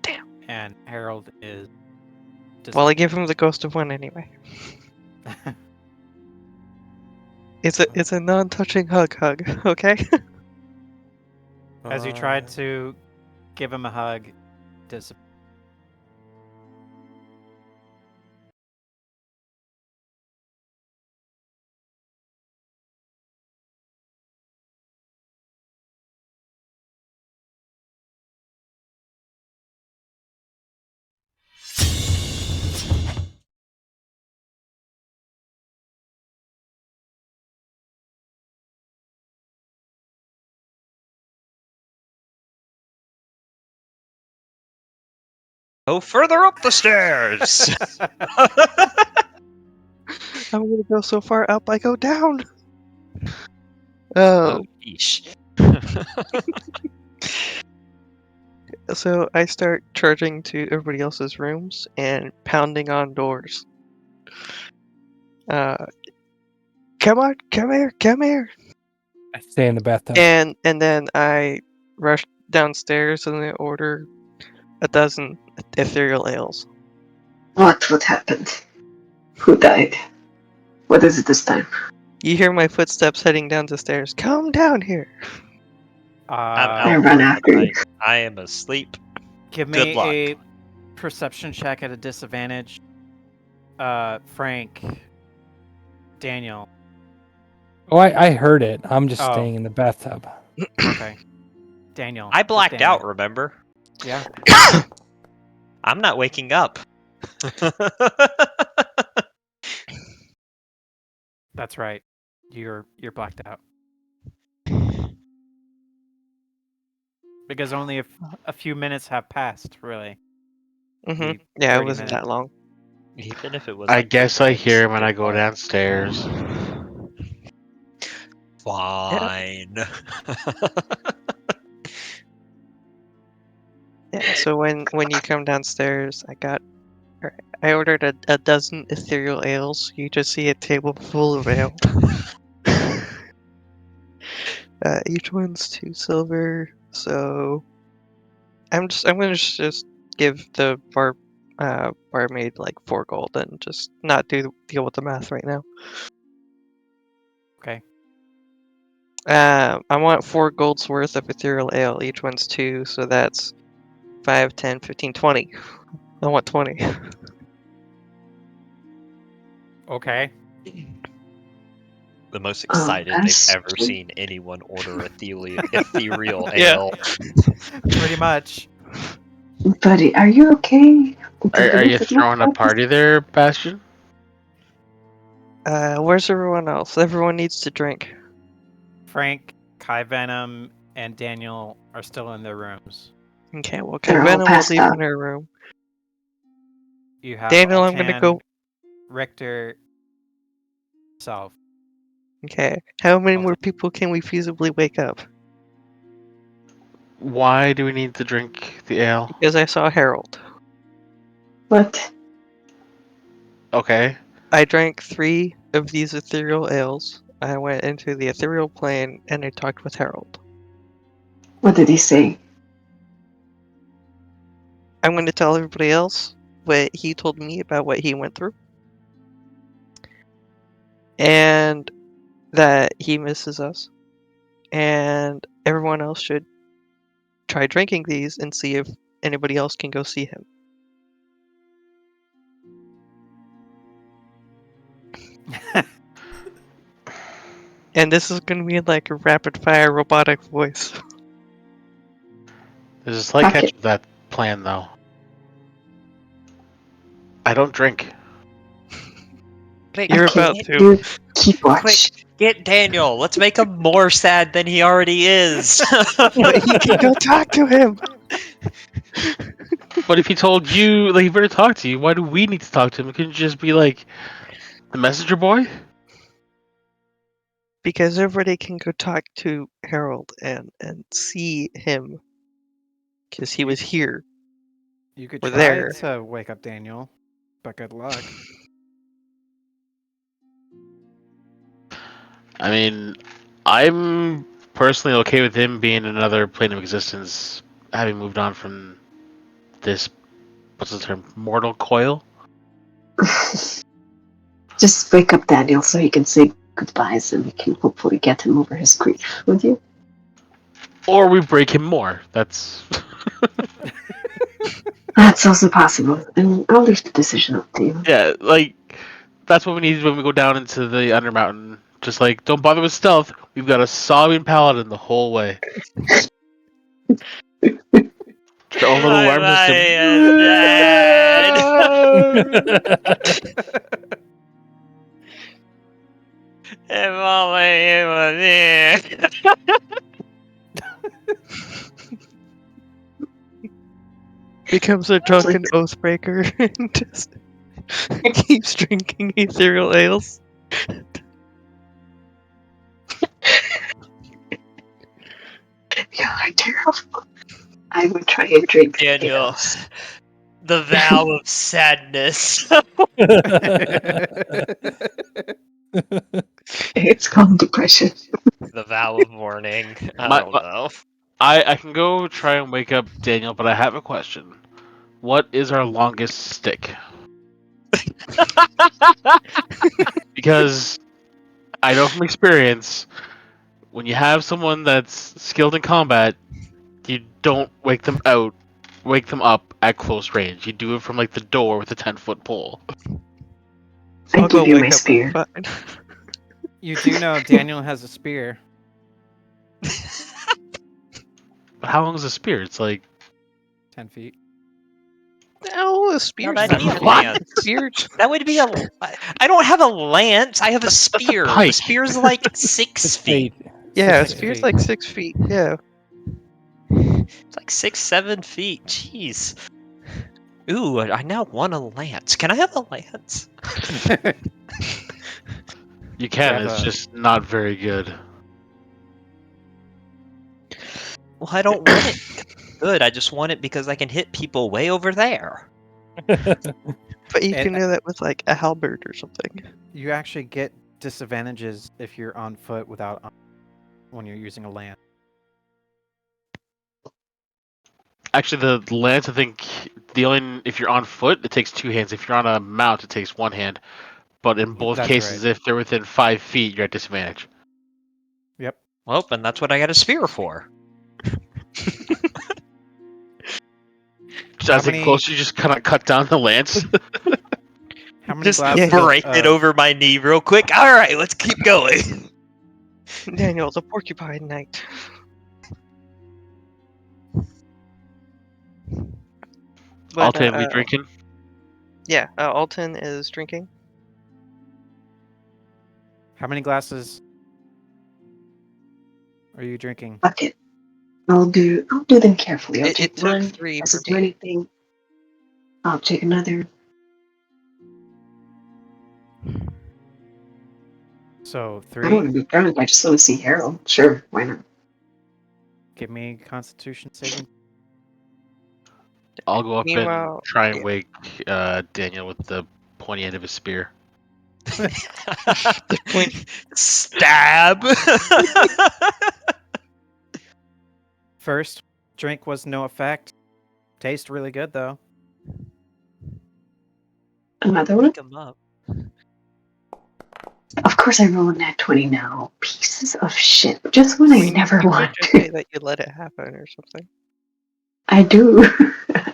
Damn. And Harold is. Well, I give him the ghost of one anyway. It's a non-touching hug, okay? As you try to give him a hug, disappears. Go further up the stairs. I'm gonna go so far up, I go down. Oh, yeesh. So I start charging to everybody else's rooms and pounding on doors. Come on, come here. I stay in the bathtub. And then I rush downstairs and I order a dozen ethereal ales. What happened? Who died? What is it this time? You hear my footsteps heading down the stairs. Come down here. I run after you. I am asleep. Give Good me luck. a perception check at a disadvantage. Frank, Daniel. Oh, I heard it. I'm just Oh. staying in the bathtub. Okay. Daniel. I just blacked Daniel. out, remember? Yeah. I'm not waking up. That's right. You're blacked out. Because only a few minutes have passed, really. Mm-hmm. Yeah, it 30 wasn't minutes. that long. Even if it was. I like guess 30 I hear minutes, when I good go luck. downstairs. Fine. Yeah, so when you come downstairs, I ordered a dozen ethereal ales. You just see a table full of ale. Each one's 2 silver, so I'm gonna just give the barmaid like 4 gold and just not deal with the math right now. Okay. I want 4 gold's worth of ethereal ale. Each one's 2, so that's 5, 10, 15, 20. I want 20. Okay. The most excited they've ever Bastion. seen anyone order ethereal Yeah. ale. Pretty much. Buddy, are you okay? Are you throwing a party there, Bastion? Where's everyone else? Everyone needs to drink. Frank, Kai Venom, and Daniel are still in their rooms. Okay, well, They're all Venom will passed leave out. in her room. You have Daniel, I'm gonna Altan, go. Richter, self. Okay, how many I'll more take- people can we feasibly wake up? Why do we need to drink the ale? Because I saw Harold. What? Okay. I drank 3 of these ethereal ales. I went into the ethereal plane and I talked with Harold. What did he say? I'm going to tell everybody else what he told me about what he went through. And that he misses us. And everyone else should try drinking these and see if anybody else can go see him. And this is going to be like a rapid fire robotic voice. There's a slight Okay. catch with that plan, though. I don't drink. You're Okay, about to. you keep watch. Quick, get Daniel. Let's make him more sad than he already is. But he can go talk to him. But if he told you, like, he better talk to you, why do we need to talk to him? It couldn't just be like the messenger boy? Because everybody can go talk to Harold and see him. Because he was here. You could We're try there. to wake up Daniel, but good luck. I mean, I'm personally okay with him being in another plane of existence, having moved on from this, what's the term, mortal coil? Just wake up Daniel so he can say goodbyes and we can hopefully get him over his grief, would you? Or we break him more. That's... That's also possible, and I'll leave the decision up to you. Yeah, like, that's what we need when we go down into the Undermountain. Just like, don't bother with stealth. We've got a sobbing paladin the whole way. The own little alarm system. If only it was here. Becomes a drunken oathbreaker and just keeps drinking ethereal ales. You're terrible. I would try and drink Daniel, ales. the vow of sadness. It's called depression. The vow of mourning. I don't know. I can go try and wake up Daniel, but I have a question. What is our longest stick? Because I know from experience, when you have someone that's skilled in combat, you don't wake them up at close range. You do it from like the door with a 10-foot pole. I I'll go give you wake my up spear. fine. You do know Daniel has a spear. But how long is a spear? It's like 10 feet. No, a spear's that'd not be a long. lance. Spear's That would be a. I don't have a lance. I have a spear. pike. The spear's like 6 feet. yeah, a 6 spear's feet. like 6 feet. Yeah. It's like 6-7 feet. Jeez. Ooh, I now want a lance. Can I have a lance? you can. Grab It's a- just not very good. Well, I don't want it good. I just want it because I can hit people way over there. But you And- can do that with like a halberd or something. You actually get disadvantages if you're on foot without when you're using a lance. Actually, the lance, I think, if you're on foot, it takes 2 hands. If you're on a mount, it takes 1 hand. But in both That's cases, right. if they're within 5 feet, you're at disadvantage. Yep. Well, and that's what I got a spear for. Just as they get closer, you just kind of cut down the lance. How many Just glasses break of, it over my knee real quick. All right, let's keep going. Daniel, the porcupine knight. But, Alton, we drinking? Yeah, Alton is drinking. How many glasses are you drinking? Fuck it. I'll do them carefully. I'll It take took one. 3 for Doesn't do me. anything. I'll take another. So I don't want 3. to be drunk. I just want to see Harold. Sure, why not? Give me Constitution saving. I'll go up and Meanwhile, try and yeah. wake Daniel with the pointy end of his spear. Stab. First drink was no effect. Tastes really good though. Another one? Wake him up. Of course I roll a nat 20 now. Pieces of shit. Just when I never you could want just to. say that you let it happen or something. I do.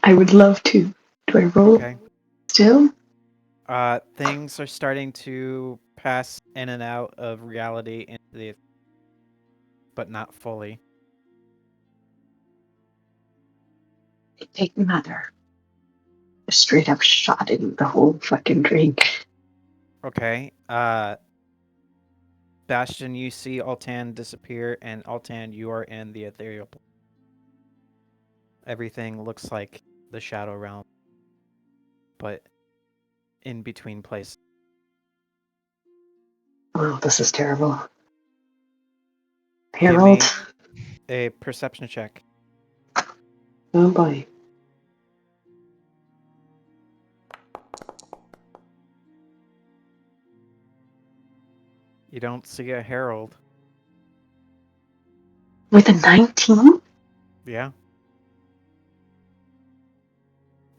I would love to. Do I roll Okay. still? Things are starting to pass in and out of reality into the, but not fully. I take another. A straight up shot in the whole fucking drink. Okay. Bastion, you see Altan disappear, and Altan, you are in the ethereal plane. Everything looks like the Shadow Realm, but in between places. Oh, this is terrible. Give Harold. me a perception check. Oh boy. You don't see a herald. With a 19? Yeah.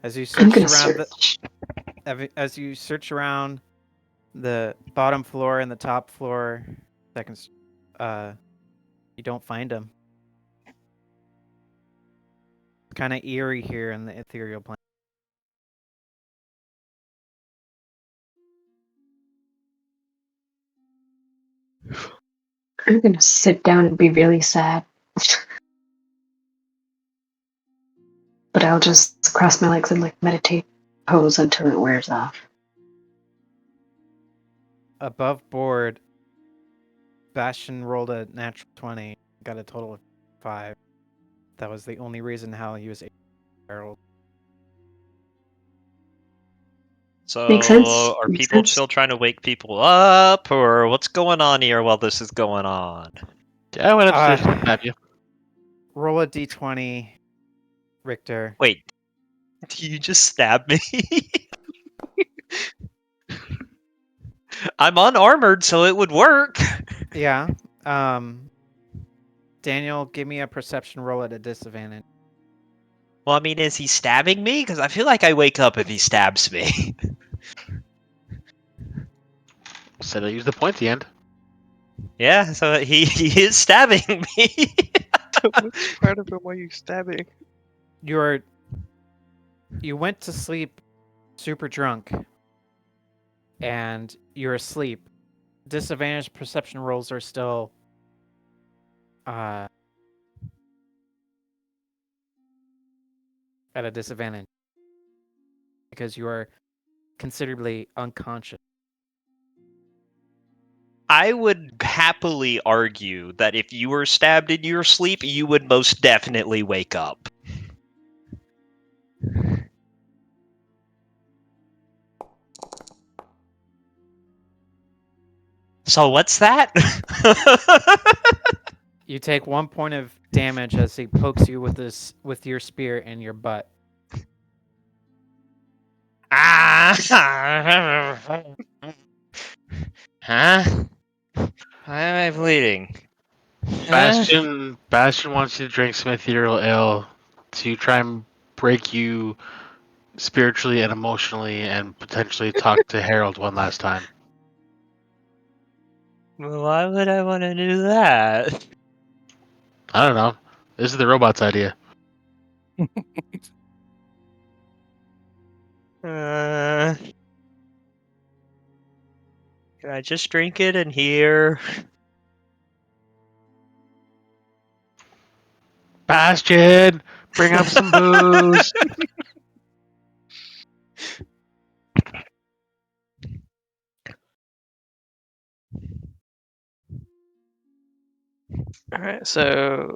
As you I'm search gonna around search. as you search around the bottom floor and the top floor, seconds, you don't find him. It's kind of eerie here in the ethereal plane. I'm gonna sit down and be really sad. But I'll just cross my legs and like meditate pose until it wears off. Above board, Bastion rolled a natural 20, got a total of 5. That was the only reason how he was a herald. So, Makes sense. are Makes people sense. still trying to wake people up, or what's going on here while this is going on? Yeah, I went upstairs to stab you. Roll a d20, Richter. Wait, you just stabbed me? I'm unarmored, so it would work. Yeah. Daniel, give me a perception roll at a disadvantage. Well, I mean, is he stabbing me? Because I feel like I wake up if he stabs me. Said I use the pointy end. Yeah, so he is stabbing me. Which part of him are you stabbing? You went to sleep super drunk, and you're asleep. Disadvantage perception rolls are still at a disadvantage because you are considerably unconscious. I would happily argue that if you were stabbed in your sleep, you would most definitely wake up. So what's that? You take 1 point of damage as he pokes you with your spear in your butt. Ah! Huh? Why am I bleeding? Huh? Bastion wants you to drink some ethereal ale to try and break you spiritually and emotionally, and potentially talk to Harold one last time. Well, why would I want to do that? I don't know. This is the robot's idea. Can I just drink it in here? Bastion, bring up some booze. Alright, so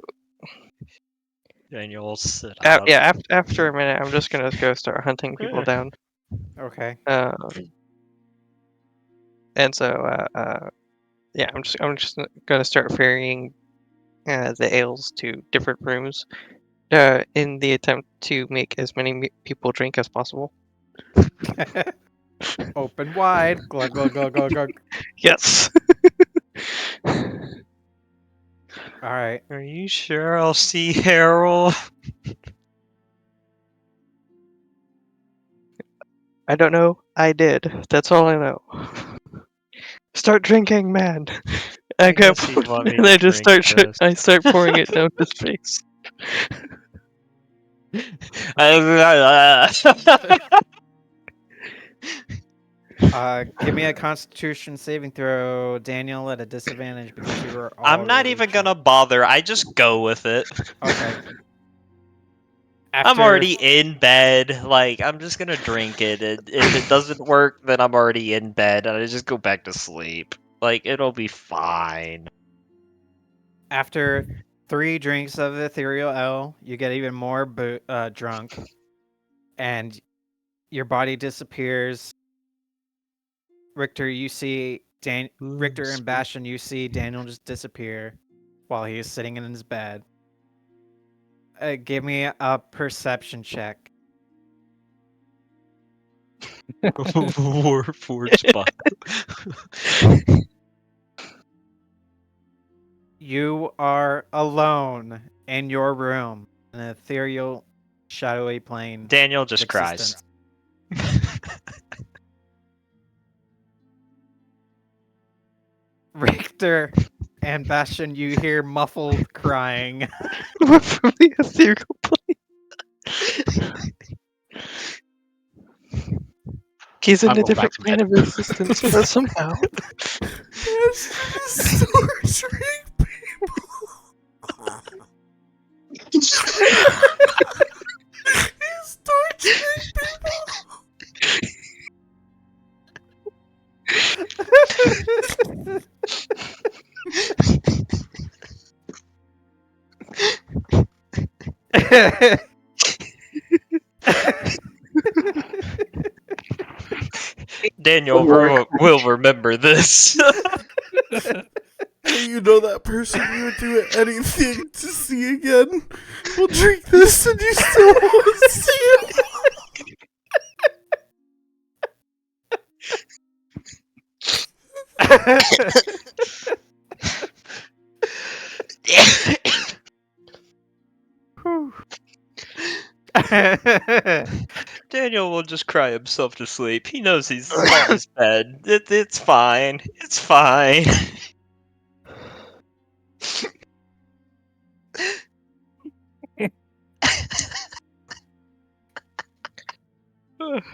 Daniel will sit up. after a minute, I'm just gonna go start hunting people down. Okay. And so yeah, I'm just gonna start ferrying the ales to different rooms in the attempt to make as many people drink as possible. Open wide. Glug, glug, glug, glug, glug. Yes. All right. Are you sure I'll see Harold? I don't know. I did. That's all I know. Start drinking, man. I grab guess you'd want me and to I just drink start. this. I start pouring it down his face. Give me a Constitution saving throw, Daniel, at a disadvantage because you were I'm not already even drunk. gonna bother. I just go with it. Okay. I'm already in bed. Like, I'm just gonna drink it. And if it doesn't work, then I'm already in bed and I just go back to sleep. Like, it'll be fine. After 3 drinks of the ethereal ale, you get even more drunk, and your body disappears. Richter, you see Richter and Bastion. You see Daniel just disappear while he is sitting in his bed. Give me a perception check. Warforged spot. You are alone in your room, in an ethereal, shadowy plane. Daniel of just cries. existence. Richter and Bastion, you hear muffled crying. From the ethereal plane. He's in I'll a go back different to plane bed. of existence, but somehow. He's torturing people. Daniel will remember this. Hey, you know that person you would do anything to see again? We'll drink this and you still won't see him. Daniel will just cry himself to sleep. He knows he's on his bed. It's fine. It's fine.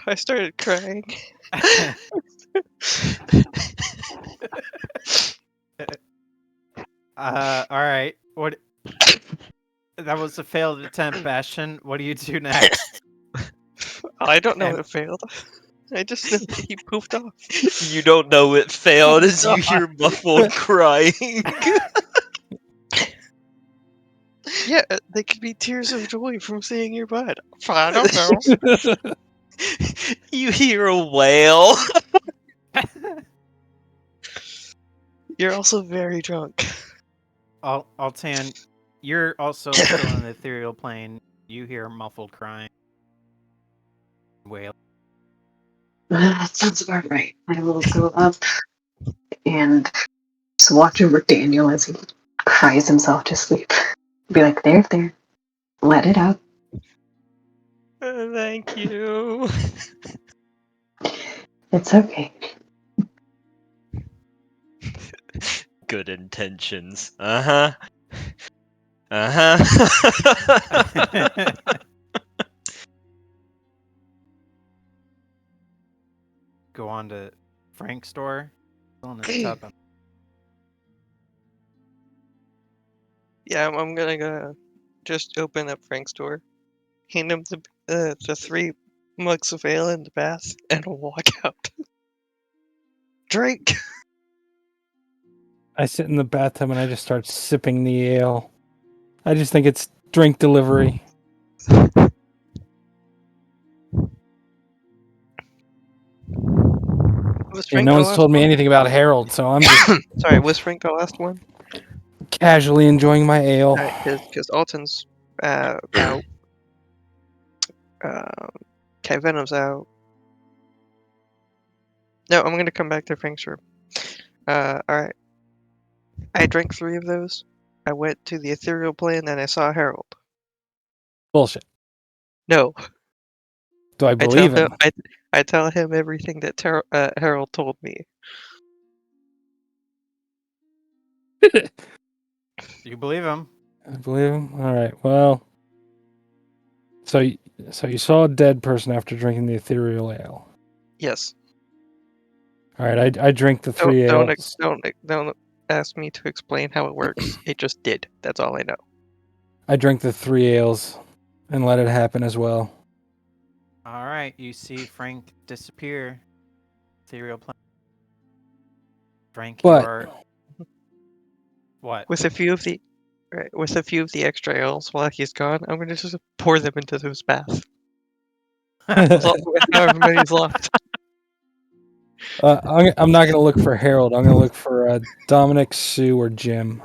I started crying. All right. What? That was a failed attempt, Bastion. What do you do next? I don't know it failed. I just know that he poofed off. You don't know it failed as you hear muffled crying. Yeah, they could be tears of joy from seeing your butt. I don't know. You hear a wail. You're also very drunk. Altan, you're also still in the ethereal plane. You hear muffled crying. Wail. That sounds about right. I will go up and just watch over Daniel as he cries himself to sleep. Be like, there, let it out. Thank you. It's okay. Good intentions. Uh-huh. Uh-huh. Go on to Frank's store. Still in his tub. Yeah, I'm gonna go just open up Frank's door, hand him the 3 mugs of ale in the bath, and walk out. Drink! I sit in the bathtub and I just start sipping the ale. I just think it's drink delivery. Was Yeah, Frank no the one's last told me one? anything about Harold, so I'm just Sorry, was Frank the last one? casually enjoying my ale. Alright, because Alton's out. Okay, Venom's out. No, I'm gonna come back to Frank's room. Alright. I drank 3 of those. I went to the ethereal plane and I saw Harold. Bullshit. No, Do I I tell believe him him? I tell him everything that Harold told me. You believe him? I believe him. All right. Well, so you saw a dead person after drinking the ethereal ale. Yes. All right. I drink the 3 ales. Don't ask me to explain how it works. It just did. That's all I know. I drink the 3 ales and let it happen as well. All right, you see Frank disappear. Ethereal plane. Frank, you But are what? With a few of the extra ales while he's gone, I'm gonna just pour them into his bath. With however many's left. I'm not gonna look for Harold. I'm gonna look for Dominic, Sue, or Jim.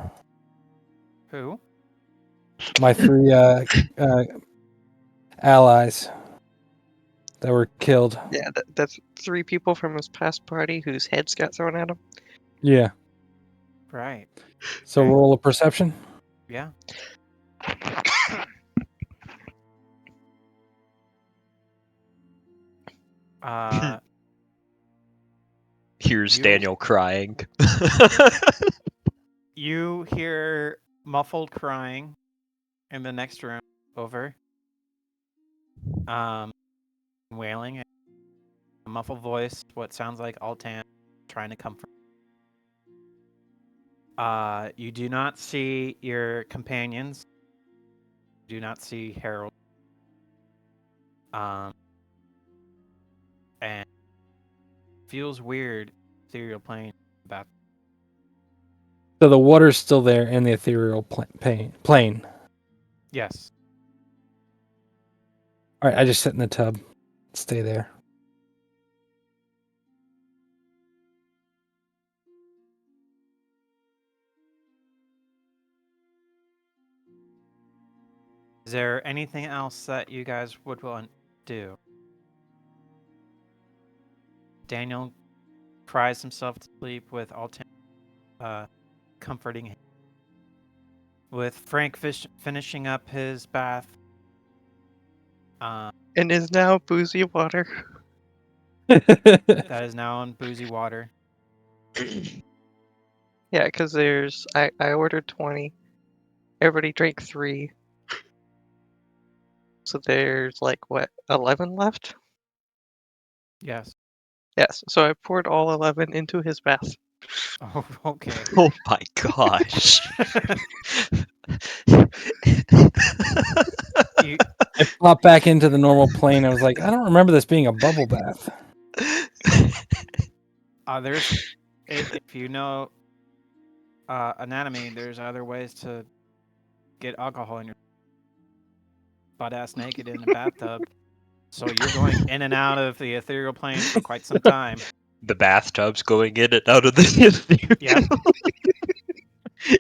Who? My 3 allies that were killed. Yeah, that's 3 people from his past party whose heads got thrown at him. Yeah. Right. So Okay. roll a perception. Yeah. Here's You- Daniel crying. You hear muffled crying in the next room over. Wailing, a muffled voice, what sounds like Altan trying to comfort. You do not see your companions. You do not see Harold. And feels weird. Ethereal plane about. So the water's still there in the ethereal plane. Yes. All right, I just sit in the tub. Stay there. Is there anything else that you guys would want to do? Daniel cries himself to sleep with Altan comforting him. With Frank finishing up his bath. And is now boozy water. That is now on boozy water. Yeah, because there's I ordered 20. Everybody drank 3. So there's like what, 11 left? Yes. Yes. So I poured all 11 into his bath. Oh, okay. Oh my gosh. I popped back into the normal plane. I was like, I don't remember this being a bubble bath. There's, if you know anatomy, there's other ways to get alcohol in your butt ass naked in a bathtub. So you're going in and out of the ethereal plane for quite some time. The bathtub's going in and out of the. Yep.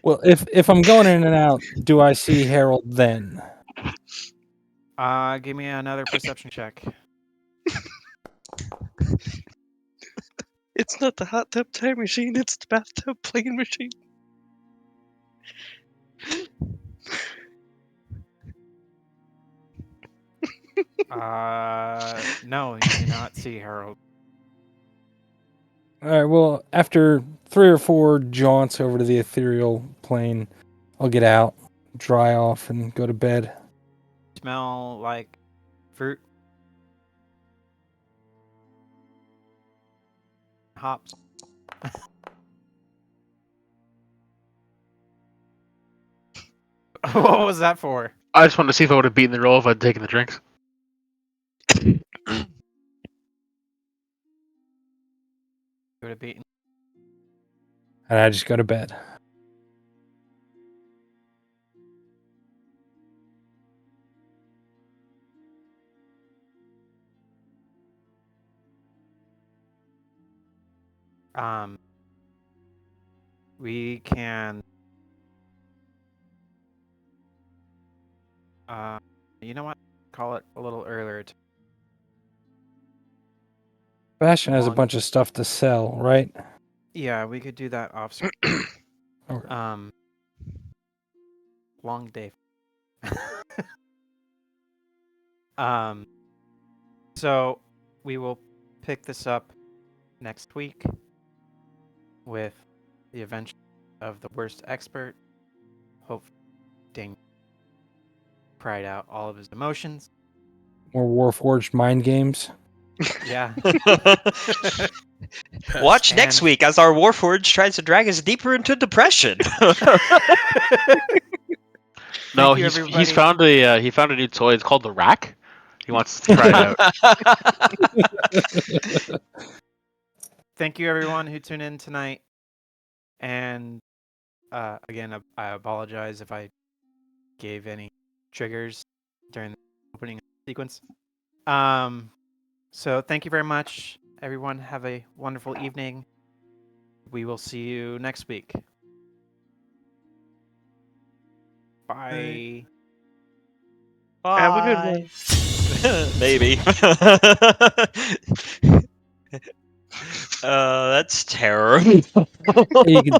Well, if I'm going in and out, do I see Harold then? Give me another perception check. It's not the hot tub time machine, it's the bathtub plane machine. No, you do not see Harold. All right. Well, after 3 or 4 jaunts over to the ethereal plane, I'll get out, dry off, and go to bed. Smell like fruit, hops. What was that for? I just wanted to see if I would have beaten the roll if I'd taken the drinks. Would have beaten. and I just go to bed. We can. You know what? Call it a little earlier. Bastion has a Long- bunch of stuff to sell, right? Yeah, we could do that off screen. Okay. Long day. So we will pick this up next week with the adventure of the Wurst Expert. Hope Ding cried out all of his emotions. More Warforged mind games. Yeah. Watch next And- week as our Warforged tries to drag us deeper into depression. No, Thank you, he's everybody. found a new toy. It's called the Rack. He wants to try it out. Thank you, everyone who tuned in tonight. And again, I apologize if I gave any triggers during the opening sequence. So thank you very much, everyone. Have a wonderful evening. We will see you next week. Bye. Bye. Have a good one. Maybe. That's terrible. You can